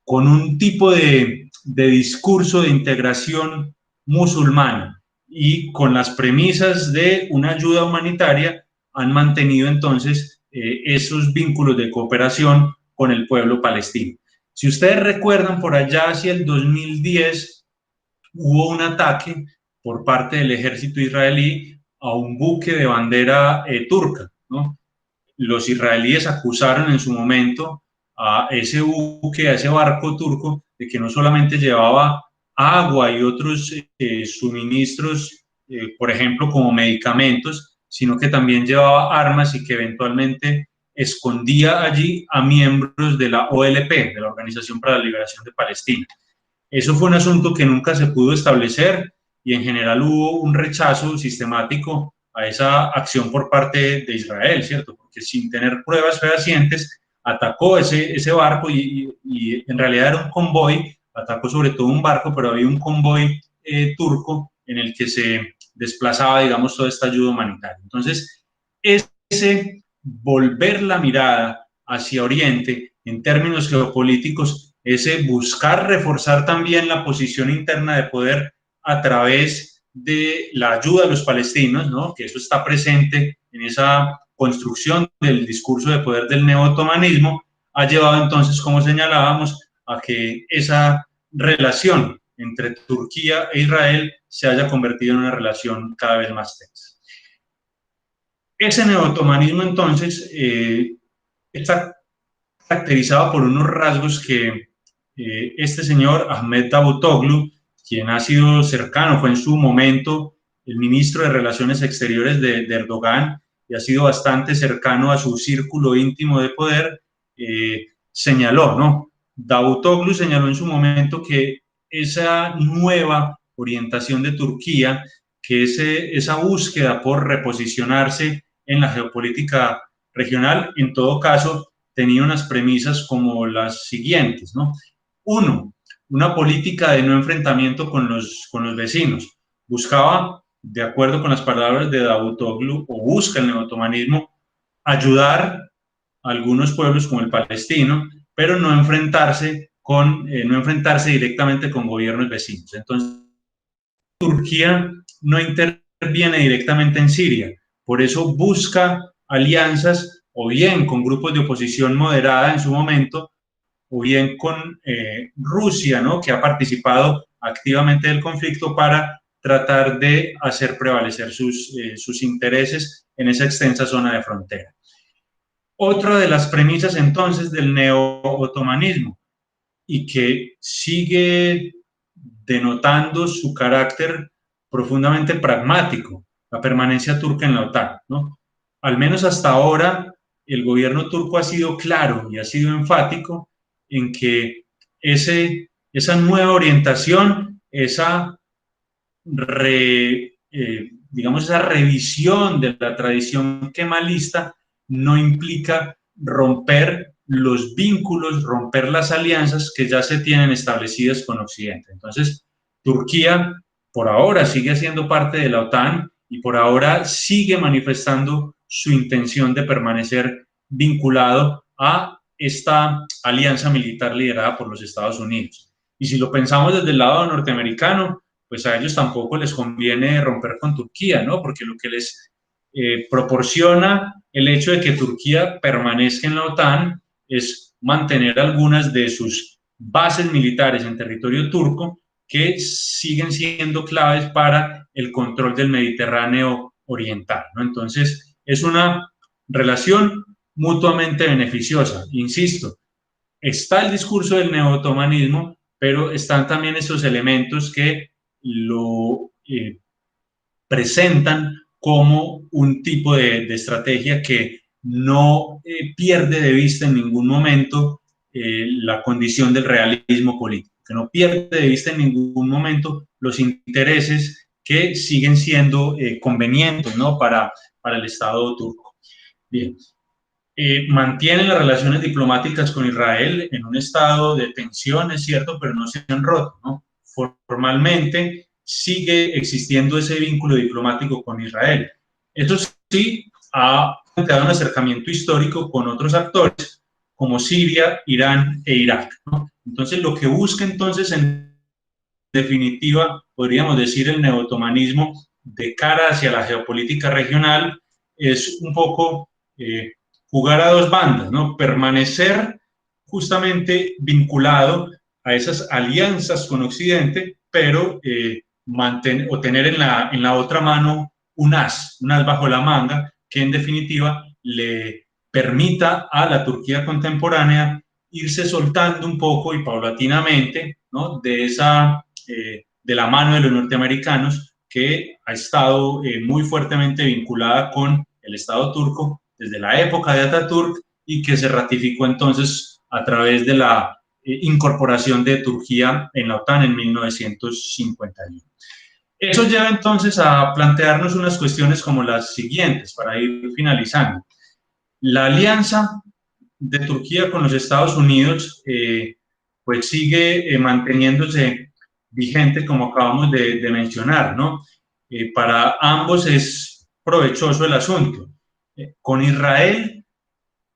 con un tipo de discurso de integración musulmana y con las premisas de una ayuda humanitaria, han mantenido entonces esos vínculos de cooperación con el pueblo palestino. Si ustedes recuerdan, por allá hacia el 2010 hubo un ataque por parte del ejército israelí a un buque de bandera turca, ¿no? Los israelíes acusaron en su momento a ese buque, a ese barco turco, de que no solamente llevaba agua y otros suministros, por ejemplo, como medicamentos, sino que también llevaba armas y que eventualmente escondía allí a miembros de la OLP, de la Organización para la Liberación de Palestina. Eso fue un asunto que nunca se pudo establecer y en general hubo un rechazo sistemático a esa acción por parte de Israel, ¿cierto? Porque sin tener pruebas fehacientes atacó ese barco y en realidad era un convoy, atacó sobre todo un barco, pero había un convoy turco en el que se desplazaba, digamos, toda esta ayuda humanitaria. Entonces, ese volver la mirada hacia Oriente en términos geopolíticos, ese buscar reforzar también la posición interna de poder a través de la ayuda a los palestinos, ¿no?, que eso está presente en esa construcción del discurso de poder del neotomanismo, ha llevado entonces, como señalábamos, a que esa relación entre Turquía e Israel se haya convertido en una relación cada vez más tensa. Ese neotomanismo entonces está caracterizado por unos rasgos que este señor Ahmet Davutoglu, quien ha sido cercano, fue en su momento el ministro de Relaciones Exteriores de Erdogan y ha sido bastante cercano a su círculo íntimo de poder, señaló, ¿no? Davutoglu señaló en su momento que esa nueva orientación de Turquía, que esa búsqueda por reposicionarse en la geopolítica regional, en todo caso, tenía unas premisas como las siguientes, ¿no? Uno, una política de no enfrentamiento con los vecinos. Buscaba, de acuerdo con las palabras de Davutoglu, o busca el neotomanismo, ayudar a algunos pueblos como el palestino, pero no enfrentarse directamente con gobiernos vecinos. Entonces, Turquía no interviene directamente en Siria, por eso busca alianzas o bien con grupos de oposición moderada en su momento, o bien con Rusia, ¿no?, que ha participado activamente del conflicto para tratar de hacer prevalecer sus intereses en esa extensa zona de frontera. Otra de las premisas entonces del neo-otomanismo, y que sigue denotando su carácter profundamente pragmático, la permanencia turca en la OTAN, ¿no? Al menos hasta ahora, el gobierno turco ha sido claro y ha sido enfático en que esa nueva orientación, digamos, esa revisión de la tradición kemalista no implica romper los vínculos, romper las alianzas que ya se tienen establecidas con Occidente. Entonces, Turquía por ahora sigue siendo parte de la OTAN y por ahora sigue manifestando su intención de permanecer vinculado a esta alianza militar liderada por los Estados Unidos. Y si lo pensamos desde el lado norteamericano, pues a ellos tampoco les conviene romper con Turquía, ¿no? Porque lo que les proporciona el hecho de que Turquía permanezca en la OTAN es mantener algunas de sus bases militares en territorio turco que siguen siendo claves para el control del Mediterráneo oriental, ¿no? Entonces, es una relación mutuamente beneficiosa. Insisto, está el discurso del neo-otomanismo, pero están también esos elementos que lo presentan como un tipo de estrategia que no pierde de vista en ningún momento la condición del realismo político, que no pierde de vista en ningún momento los intereses que siguen siendo convenientes, ¿no?, para el Estado turco. Bien. Mantienen las relaciones diplomáticas con Israel en un estado de tensión, es cierto, pero no se han roto, ¿no? Formalmente sigue existiendo ese vínculo diplomático con Israel. Eso sí, ha planteado un acercamiento histórico con otros actores como Siria, Irán e Irak, ¿no? Entonces, lo que busca entonces, en definitiva, podríamos decir, el neo-otomanismo de cara hacia la geopolítica regional es un poco jugar a dos bandas, ¿no? Permanecer justamente vinculado a esas alianzas con Occidente, pero tener en la otra mano un as bajo la manga, que en definitiva le permita a la Turquía contemporánea irse soltando un poco y paulatinamente, ¿no?, de la mano de los norteamericanos, que ha estado muy fuertemente vinculada con el Estado turco desde la época de Ataturk y que se ratificó entonces a través de la incorporación de Turquía en la OTAN en 1951. Eso lleva entonces a plantearnos unas cuestiones como las siguientes, para ir finalizando. La alianza de Turquía con los Estados Unidos pues sigue manteniéndose vigente, como acabamos de mencionar, ¿no? Para ambos es provechoso el asunto. Con Israel,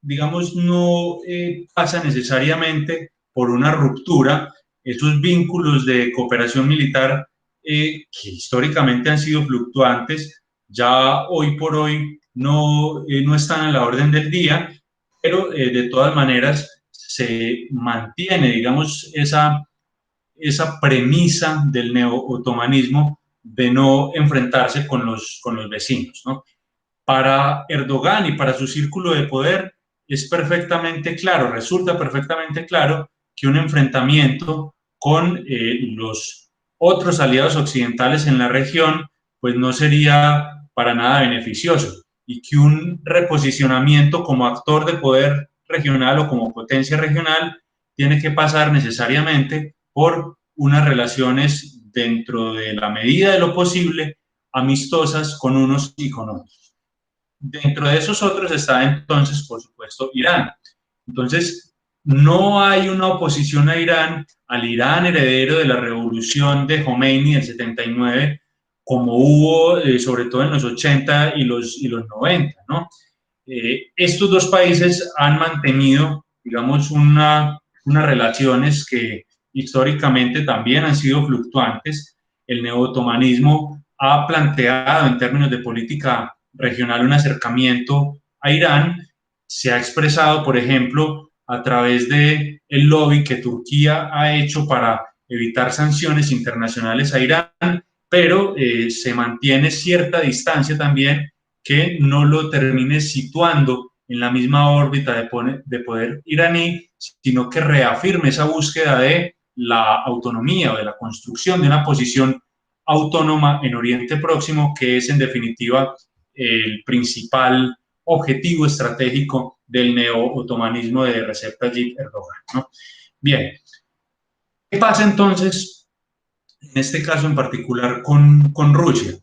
digamos, no pasa necesariamente por una ruptura. Esos vínculos de cooperación militar que históricamente han sido fluctuantes, ya hoy por hoy no están a la orden del día, pero de todas maneras se mantiene, digamos, esa premisa del neo-otomanismo de no enfrentarse con los vecinos, ¿no? Para Erdogan y para su círculo de poder es perfectamente claro, resulta perfectamente claro que un enfrentamiento con los otros aliados occidentales en la región pues no sería para nada beneficioso, y que un reposicionamiento como actor de poder regional o como potencia regional tiene que pasar necesariamente por unas relaciones dentro de la medida de lo posible amistosas con unos y con otros. Dentro de esos otros está entonces, por supuesto, Irán. Entonces, no hay una oposición a Irán, al Irán heredero de la revolución de Khomeini del 79, como hubo sobre todo en los 80 y los 90, ¿no? Estos dos países han mantenido, digamos, unas relaciones que históricamente también han sido fluctuantes, el neootomanismo ha planteado en términos de política regional un acercamiento a Irán. Se ha expresado, por ejemplo, a través del lobby que Turquía ha hecho para evitar sanciones internacionales a Irán, pero se mantiene cierta distancia también que no lo termine situando en la misma órbita de poder iraní, sino que reafirme esa búsqueda de la autonomía o de la construcción de una posición autónoma en Oriente Próximo, que es en definitiva el principal objetivo estratégico del neo-otomanismo de Recep Tayyip Erdogan, ¿no? Bien, ¿qué pasa entonces en este caso en particular con Rusia?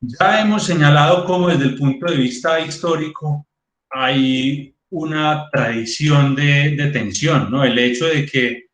Ya hemos señalado cómo desde el punto de vista histórico hay una tradición de tensión, ¿no? El hecho de que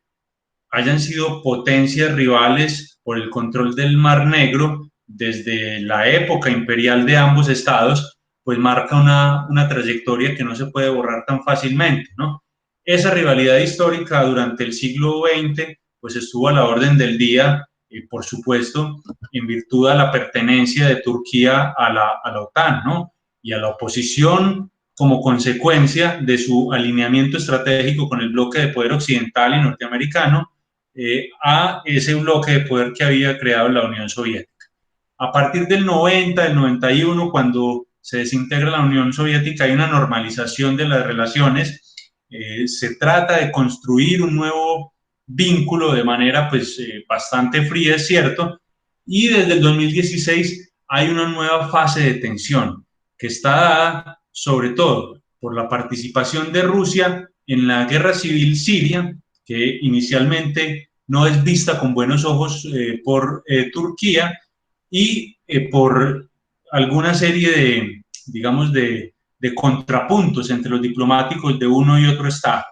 hayan sido potencias rivales por el control del Mar Negro desde la época imperial de ambos estados, pues marca una trayectoria que no se puede borrar tan fácilmente, ¿no? Esa rivalidad histórica durante el siglo XX pues estuvo a la orden del día, por supuesto, en virtud a la pertenencia de Turquía a la OTAN, ¿no? Y a la oposición como consecuencia de su alineamiento estratégico con el bloque de poder occidental y norteamericano, a ese bloque de poder que había creado la Unión Soviética. A partir del 90, del 91, cuando se desintegra la Unión Soviética, hay una normalización de las relaciones, se trata de construir un nuevo vínculo de manera pues bastante fría, es cierto, y desde el 2016 hay una nueva fase de tensión que está dada sobre todo por la participación de Rusia en la guerra civil siria, que inicialmente no es vista con buenos ojos por Turquía, y por alguna serie de, digamos, de contrapuntos entre los diplomáticos de uno y otro estado.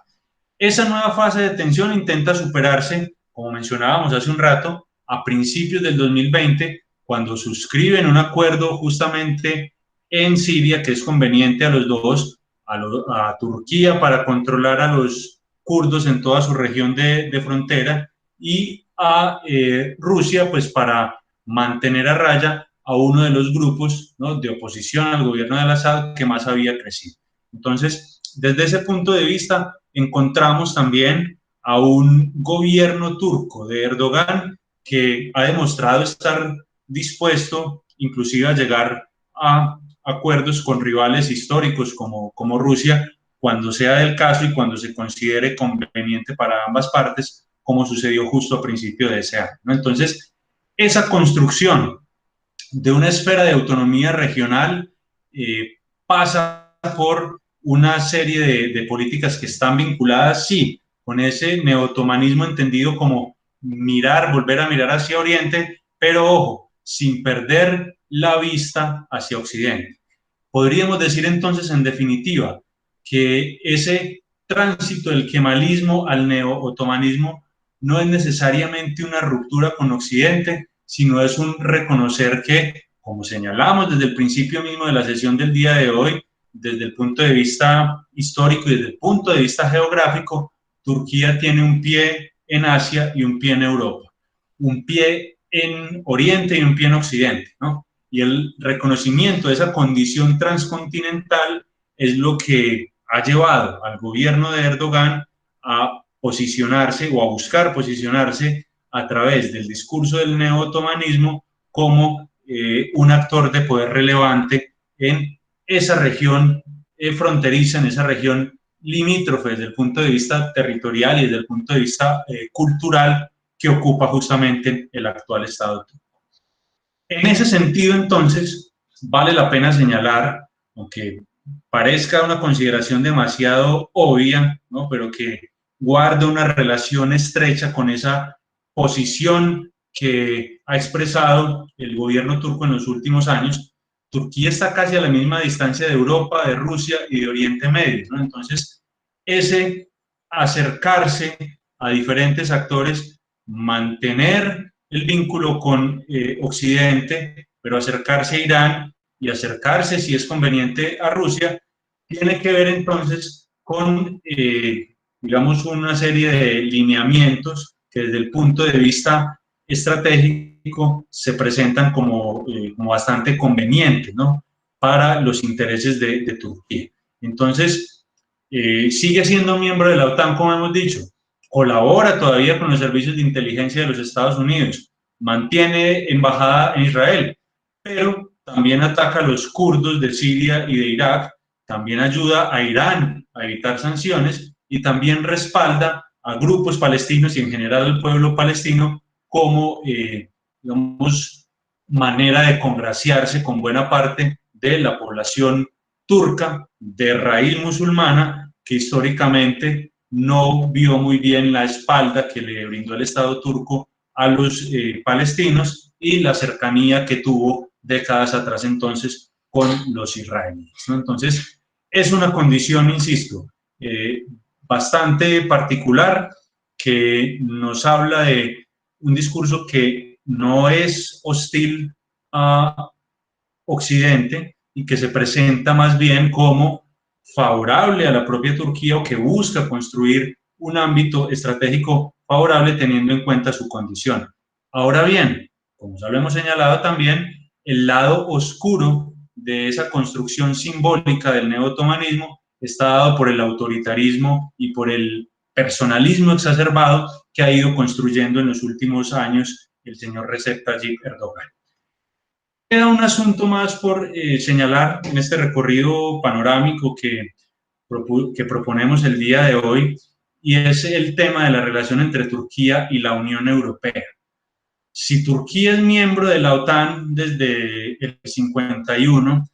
Esa nueva fase de tensión intenta superarse, como mencionábamos hace un rato, a principios del 2020, cuando suscriben un acuerdo justamente en Siria que es conveniente a los dos, a Turquía para controlar a los kurdos en toda su región de frontera, y a Rusia pues para mantener a raya a uno de los grupos, ¿no?, de oposición al gobierno de Al-Assad que más había crecido. Entonces, desde ese punto de vista, encontramos también a un gobierno turco de Erdogan que ha demostrado estar dispuesto inclusive a llegar a acuerdos con rivales históricos como Rusia, cuando sea del caso y cuando se considere conveniente para ambas partes, como sucedió justo a principio de ese año, ¿no? Entonces, esa construcción de una esfera de autonomía regional pasa por una serie de políticas que están vinculadas, sí, con ese neotomanismo entendido como mirar, volver a mirar hacia Oriente, pero ojo, sin perder la vista hacia Occidente. Podríamos decir entonces, en definitiva, que ese tránsito del kemalismo al neo-otomanismo no es necesariamente una ruptura con Occidente, sino es un reconocer que, como señalamos desde el principio mismo de la sesión del día de hoy, desde el punto de vista histórico y desde el punto de vista geográfico, Turquía tiene un pie en Asia y un pie en Europa, un pie en Oriente y un pie en Occidente, ¿no? Y el reconocimiento de esa condición transcontinental es lo que ha llevado al gobierno de Erdogan a posicionarse o a buscar posicionarse a través del discurso del neo-otomanismo como un actor de poder relevante en esa región fronteriza, en esa región limítrofe desde el punto de vista territorial y desde el punto de vista cultural que ocupa justamente el actual Estado turco. En ese sentido, entonces, vale la pena señalar, aunque parezca una consideración demasiado obvia, ¿no?, pero que guarda una relación estrecha con esa posición que ha expresado el gobierno turco en los últimos años. Turquía está casi a la misma distancia de Europa, de Rusia y de Oriente Medio, ¿no? Entonces, ese acercarse a diferentes actores, mantener el vínculo con Occidente, pero acercarse a Irán y acercarse, si es conveniente, a Rusia, tiene que ver entonces con, digamos, una serie de lineamientos que desde el punto de vista estratégico se presentan como bastante convenientes, ¿no?, para los intereses de Turquía. Entonces, sigue siendo miembro de la OTAN, como hemos dicho, colabora todavía con los servicios de inteligencia de los Estados Unidos, mantiene embajada en Israel, pero también ataca a los kurdos de Siria y de Irak, también ayuda a Irán a evitar sanciones y también respalda a grupos palestinos y en general al pueblo palestino como, digamos, manera de congraciarse con buena parte de la población turca de raíz musulmana que históricamente no vio muy bien la espalda que le brindó el Estado turco a los palestinos y la cercanía que tuvo décadas atrás entonces con los israelíes, ¿no? Entonces, es una condición, insisto, bastante particular que nos habla de un discurso que no es hostil a Occidente y que se presenta más bien como favorable a la propia Turquía o que busca construir un ámbito estratégico favorable teniendo en cuenta su condición. Ahora bien, como ya lo hemos señalado también, el lado oscuro de esa construcción simbólica del neo-otomanismo está dado por el autoritarismo y por el personalismo exacerbado que ha ido construyendo en los últimos años el señor Recep Tayyip Erdogan. Queda un asunto más por señalar en este recorrido panorámico que proponemos el día de hoy, y es el tema de la relación entre Turquía y la Unión Europea. Si Turquía es miembro de la OTAN desde el 51,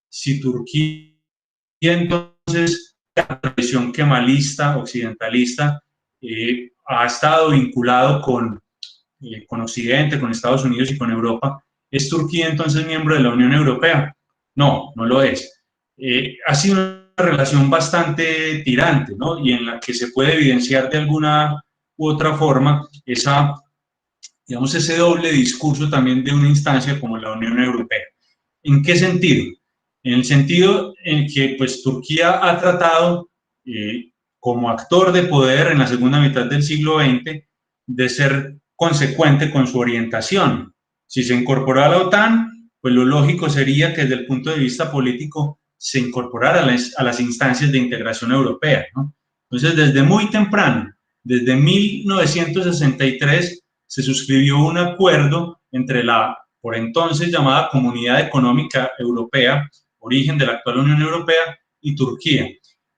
si Turquía entonces, la tradición kemalista, occidentalista, ha estado vinculado con Occidente, con Estados Unidos y con Europa, ¿es Turquía entonces miembro de la Unión Europea? No, no lo es. Ha sido una relación bastante tirante, ¿no?, y en la que se puede evidenciar de alguna u otra forma digamos, ese doble discurso también de una instancia como la Unión Europea. ¿En qué sentido? En el sentido en que pues, Turquía ha tratado, como actor de poder en la segunda mitad del siglo XX, de ser consecuente con su orientación. Si se incorporó a la OTAN, pues lo lógico sería que desde el punto de vista político se incorporara a las instancias de integración europea, ¿no? Entonces, desde muy temprano, desde 1963, se suscribió un acuerdo entre la por entonces llamada Comunidad Económica Europea, origen de la actual Unión Europea, y Turquía.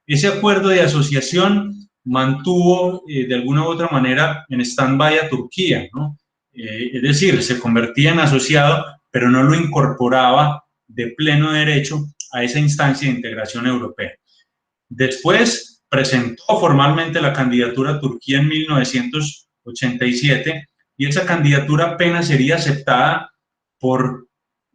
Ese acuerdo de asociación mantuvo de alguna u otra manera en stand-by a Turquía, ¿no? Es decir, se convertía en asociado, pero no lo incorporaba de pleno derecho a esa instancia de integración europea. Después presentó formalmente la candidatura a Turquía en 1987 y esa candidatura apenas sería aceptada por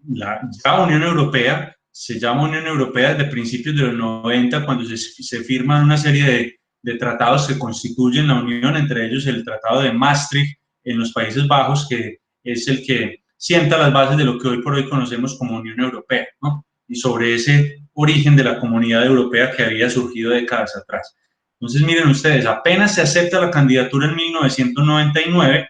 la Unión Europea. Se llama Unión Europea desde principios de los 90, cuando se firman una serie de tratados que constituyen la Unión, entre ellos el Tratado de Maastricht en los Países Bajos, que es el que sienta las bases de lo que hoy por hoy conocemos como Unión Europea, ¿no? Y sobre ese origen de la comunidad europea que había surgido décadas atrás. Entonces, miren ustedes, apenas se acepta la candidatura en 1999,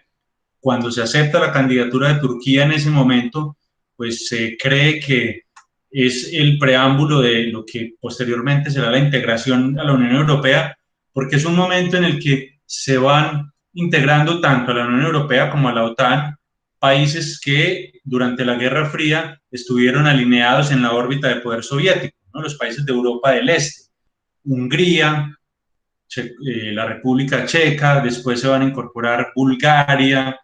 cuando se acepta la candidatura de Turquía en ese momento, pues se cree que es el preámbulo de lo que posteriormente será la integración a la Unión Europea, porque es un momento en el que se van integrando tanto a la Unión Europea como a la OTAN países que durante la Guerra Fría estuvieron alineados en la órbita de poder soviético, ¿no? Los países de Europa del Este, Hungría, la República Checa, después se van a incorporar Bulgaria,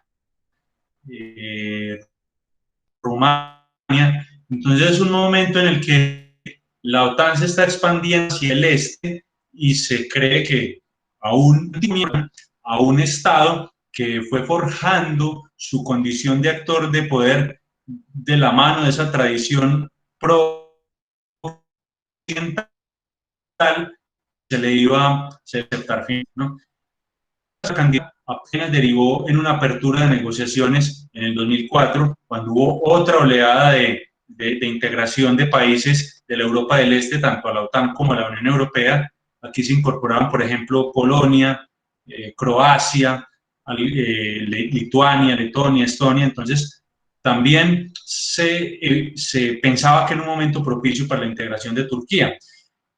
Rumania. Entonces es un momento en el que la OTAN se está expandiendo hacia el este y se cree que a un Estado que fue forjando su condición de actor de poder de la mano de esa tradición pro-occidental, se le iba a aceptar fin, ¿no? Esa candidatura apenas derivó en una apertura de negociaciones en el 2004, cuando hubo otra oleada de integración de países de la Europa del Este, tanto a la OTAN como a la Unión Europea. Aquí se incorporaban, por ejemplo, Polonia, Croacia, Lituania, Letonia, Estonia. Entonces, también se pensaba que era un momento propicio para la integración de Turquía.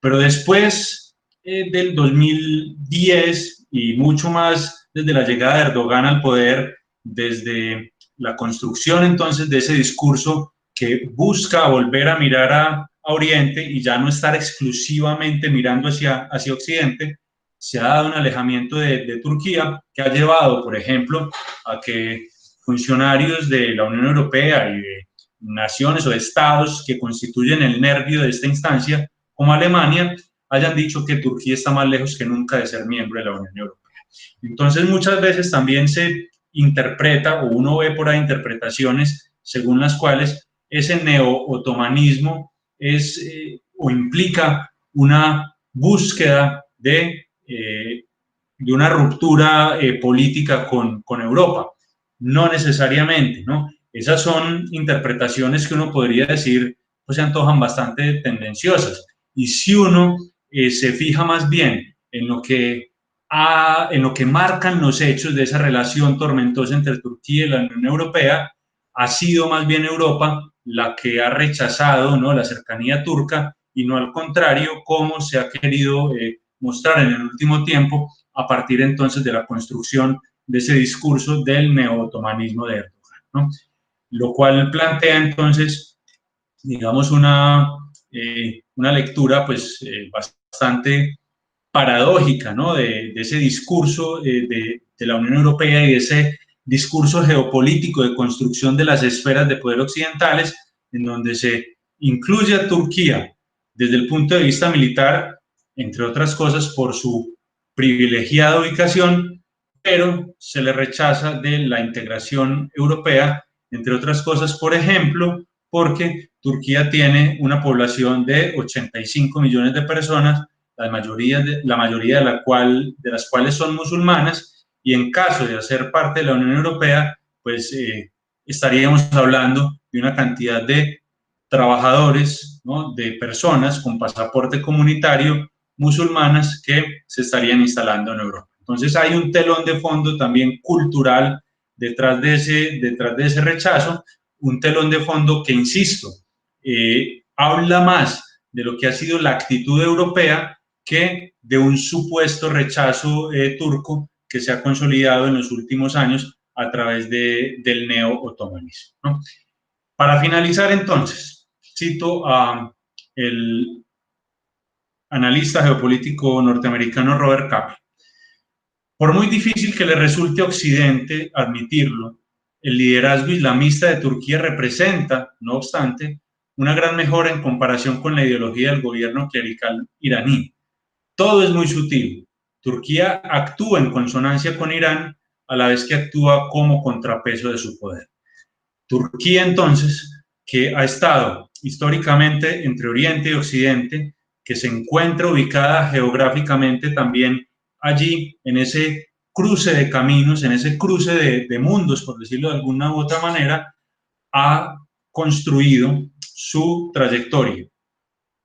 Pero después del 2010 y mucho más desde la llegada de Erdogan al poder, desde la construcción entonces de ese discurso que busca volver a mirar a Oriente y ya no estar exclusivamente mirando hacia Occidente, se ha dado un alejamiento de Turquía que ha llevado, por ejemplo, a que funcionarios de la Unión Europea y de naciones o de estados que constituyen el nervio de esta instancia, como Alemania, hayan dicho que Turquía está más lejos que nunca de ser miembro de la Unión Europea. Entonces, muchas veces también se interpreta, o uno ve por ahí interpretaciones según las cuales ese neo-otomanismo es o implica una búsqueda de una ruptura política con Europa. No necesariamente, ¿no? Esas son interpretaciones que uno podría decir, pues se antojan bastante tendenciosas. Y si uno se fija más bien en lo que marcan los hechos de esa relación tormentosa entre Turquía y la Unión Europea, ha sido más bien Europa la que ha rechazado, ¿no?, la cercanía turca, y no al contrario, como se ha querido mostrar en el último tiempo a partir entonces de la construcción de ese discurso del neo-otomanismo de Erdogan, ¿no? Lo cual plantea entonces, digamos, una lectura pues bastante paradójica, ¿no?, de ese discurso de la Unión Europea y de ese discurso geopolítico de construcción de las esferas de poder occidentales, en donde se incluye a Turquía desde el punto de vista militar, entre otras cosas por su privilegiada ubicación, pero se le rechaza de la integración europea, entre otras cosas, por ejemplo, porque Turquía tiene una población de 85 millones de personas, la mayoría de las cuales son musulmanas, y en caso de hacer parte de la Unión Europea, pues estaríamos hablando de una cantidad de trabajadores, ¿no?, de personas con pasaporte comunitario musulmanas que se estarían instalando en Europa. Entonces hay un telón de fondo también cultural detrás de ese rechazo, un telón de fondo que, insisto, habla más de lo que ha sido la actitud europea que de un supuesto rechazo turco que se ha consolidado en los últimos años a través del neo-otomanismo, ¿no? Para finalizar, entonces, cito a el analista geopolítico norteamericano Robert Kaplan. Por muy difícil que le resulte a Occidente admitirlo, el liderazgo islamista de Turquía representa, no obstante, una gran mejora en comparación con la ideología del gobierno clerical iraní. Todo es muy sutil. Turquía actúa en consonancia con Irán a la vez que actúa como contrapeso de su poder. Turquía, entonces, que ha estado históricamente entre Oriente y Occidente, que se encuentra ubicada geográficamente también allí, en ese cruce de caminos, en ese cruce de mundos, por decirlo de alguna u otra manera, ha construido su trayectoria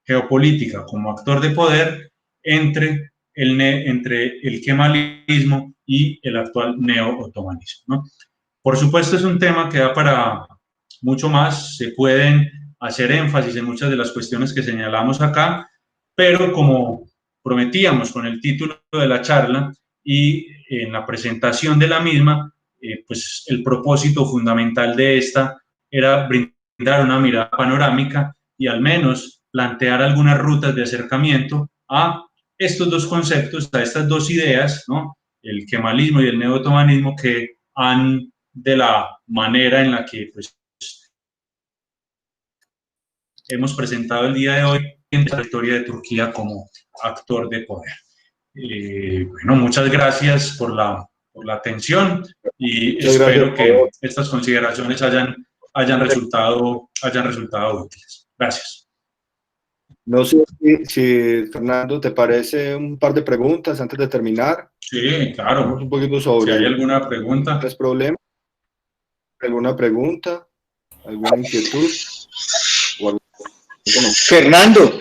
geopolítica como actor de poder entre el kemalismo y el actual neo-otomanismo, ¿no? Por supuesto, es un tema que da para mucho más, se pueden hacer énfasis en muchas de las cuestiones que señalamos acá, pero como prometíamos con el título de la charla y en la presentación de la misma, pues el propósito fundamental de esta era brindar una mirada panorámica y al menos plantear algunas rutas de acercamiento a estos dos conceptos, a estas dos ideas, ¿no?, el kemalismo y el neo-otomanismo, que han, de la manera en la que pues, hemos presentado el día de hoy, en la historia de Turquía como actor de poder. Bueno, muchas gracias por la atención y muchas espero que estas consideraciones hayan resultado útiles. Gracias. No sé si, Fernando, ¿te parece un par de preguntas antes de terminar? Sí, claro. Vamos un poquito sobre... Si hay alguna pregunta. ¿Tienes problema? ¿Alguna pregunta? ¿Alguna inquietud? Fernando,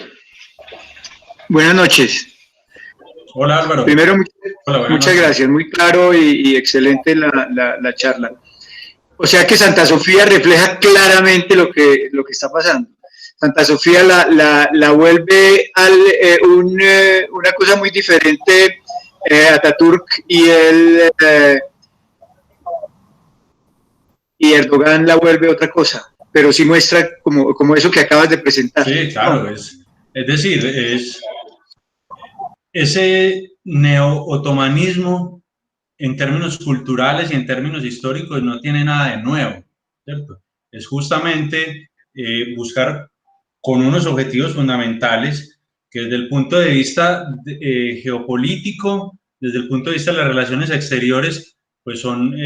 buenas noches. Hola, Álvaro. Primero, Hola, buenas Muchas noches. gracias, muy claro y excelente la charla. O sea que Santa Sofía refleja claramente lo que está pasando. Santa Sofía la vuelve una cosa muy diferente Ataturk y Erdogan la vuelve otra cosa, pero sí muestra como eso que acabas de presentar. Sí, claro, ¿no? es decir, ese neo-otomanismo en términos culturales y en términos históricos no tiene nada de nuevo, ¿cierto? Es justamente buscar con unos objetivos fundamentales que desde el punto de vista geopolítico, desde el punto de vista de las relaciones exteriores, pues son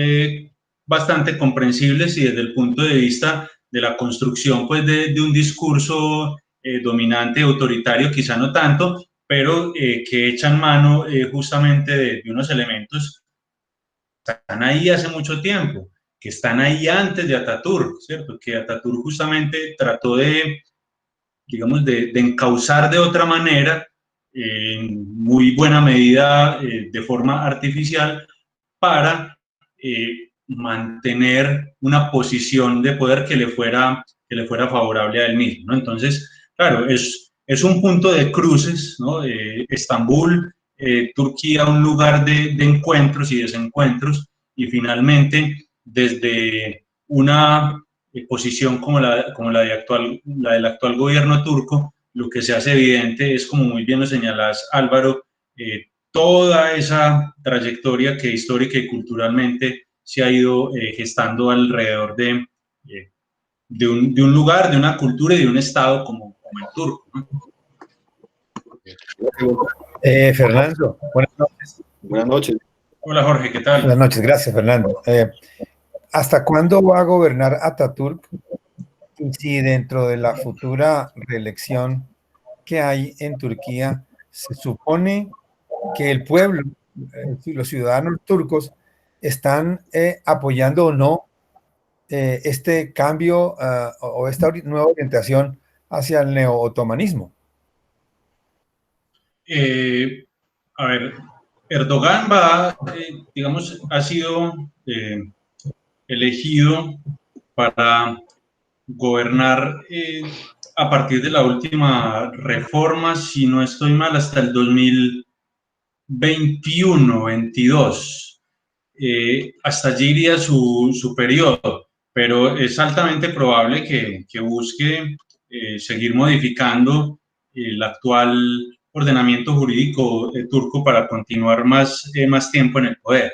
bastante comprensibles, y desde el punto de vista de la construcción pues de un discurso dominante, autoritario, quizá no tanto, pero que echan mano justamente de unos elementos que están ahí hace mucho tiempo, que están ahí antes de Ataturk, ¿cierto? Que Ataturk justamente trató de, digamos, de encauzar de otra manera, en muy buena medida, de forma artificial, para mantener una posición de poder que le fuera favorable a él mismo, ¿no? Entonces, claro, es un punto de cruces, ¿no? Estambul, Turquía, un lugar de encuentros y desencuentros, y finalmente, desde una posición como la del actual gobierno turco, lo que se hace evidente es, como muy bien lo señalas, Álvaro, toda esa trayectoria que histórica y culturalmente se ha ido gestando alrededor de un lugar, de una cultura y de un estado como el turco, ¿no? Fernando, buenas noches. Buenas noches. Hola Jorge, ¿qué tal? Buenas noches, gracias Fernando. ¿Hasta cuándo va a gobernar Ataturk? Y si dentro de la futura reelección que hay en Turquía se supone que el pueblo, los ciudadanos turcos, están apoyando o no este cambio o esta nueva orientación hacia el neo-otomanismo. A ver, Erdogan va, digamos, ha sido elegido para gobernar a partir de la última reforma, si no estoy mal, hasta el 2021-22. Hasta allí iría su periodo, pero es altamente probable que busque seguir modificando el actual ordenamiento jurídico turco para continuar más tiempo en el poder.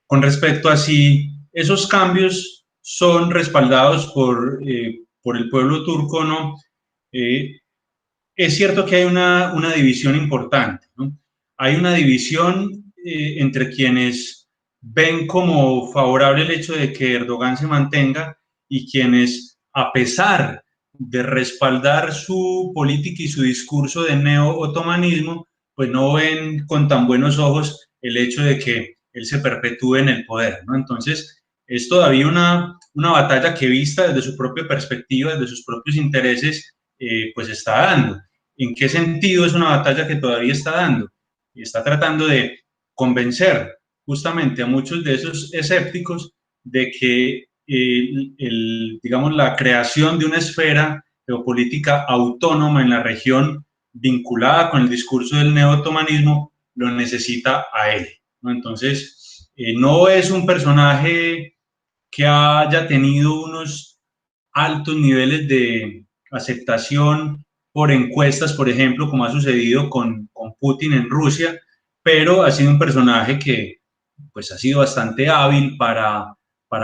Con respecto a si esos cambios son respaldados por el pueblo turco o no, es cierto que hay una división importante, ¿no? Hay una división entre quienes ven como favorable el hecho de que Erdogan se mantenga, y quienes, a pesar de respaldar su política y su discurso de neo-otomanismo, pues no ven con tan buenos ojos el hecho de que él se perpetúe en el poder, ¿no? Entonces, es todavía una batalla que, vista desde su propia perspectiva, desde sus propios intereses, pues está dando. ¿En qué sentido es una batalla que todavía está dando? Y está tratando de convencer justamente a muchos de esos escépticos de que digamos, la creación de una esfera geopolítica autónoma en la región, vinculada con el discurso del neo-otomanismo, lo necesita a él, ¿no? Entonces, no es un personaje que haya tenido unos altos niveles de aceptación por encuestas, por ejemplo, como ha sucedido con Putin en Rusia, pero ha sido un personaje que pues ha sido bastante hábil para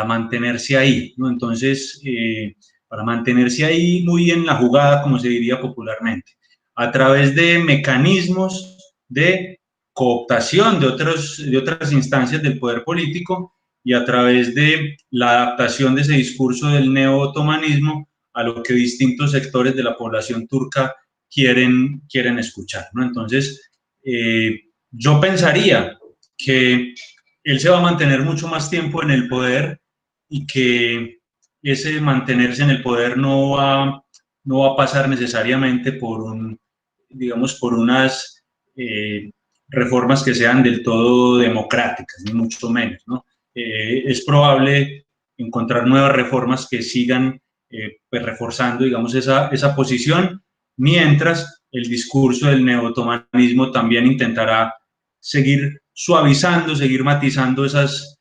mantenerse ahí, ¿no? Entonces, para mantenerse ahí muy en la jugada, como se diría popularmente, a través de mecanismos de cooptación de otras instancias del poder político, y a través de la adaptación de ese discurso del neo-otomanismo a lo que distintos sectores de la población turca quieren escuchar, ¿no? Entonces, yo pensaría que él se va a mantener mucho más tiempo en el poder, y que ese mantenerse en el poder no va a pasar necesariamente por digamos, por unas reformas que sean del todo democráticas, ni mucho menos, ¿no? Es probable encontrar nuevas reformas que sigan pues reforzando, digamos, esa posición, mientras el discurso del neotomanismo también intentará seguir suavizando, seguir matizando esas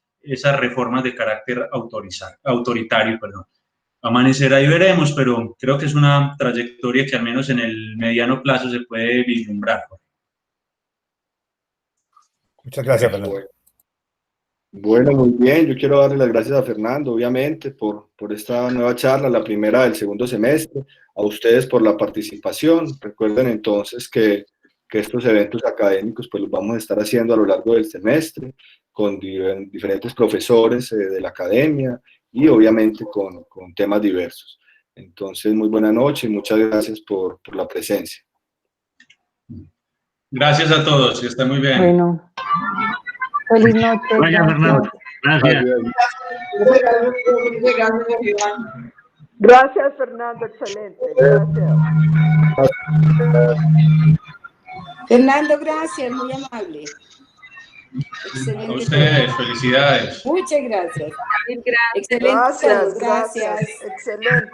reformas de carácter autoritario. Amanecerá y veremos, pero creo que es una trayectoria que al menos en el mediano plazo se puede vislumbrar. Muchas gracias, Fernando. Bueno, muy bien. Yo quiero darle las gracias a Fernando, obviamente, por esta nueva charla, la primera del segundo semestre, a ustedes por la participación. Recuerden entonces que estos eventos académicos pues los vamos a estar haciendo a lo largo del semestre con diferentes profesores de la academia y obviamente con temas diversos. Entonces, muy buena noche y muchas gracias por la presencia. Gracias a todos, que estén muy bien. Bueno, feliz noche. Vaya, Fernando. Gracias. Gracias, Fernando, excelente. Gracias. Fernando, gracias, muy amable. Excelente. A ustedes, felicidades. Muchas gracias. Excelente. Gracias, excelente.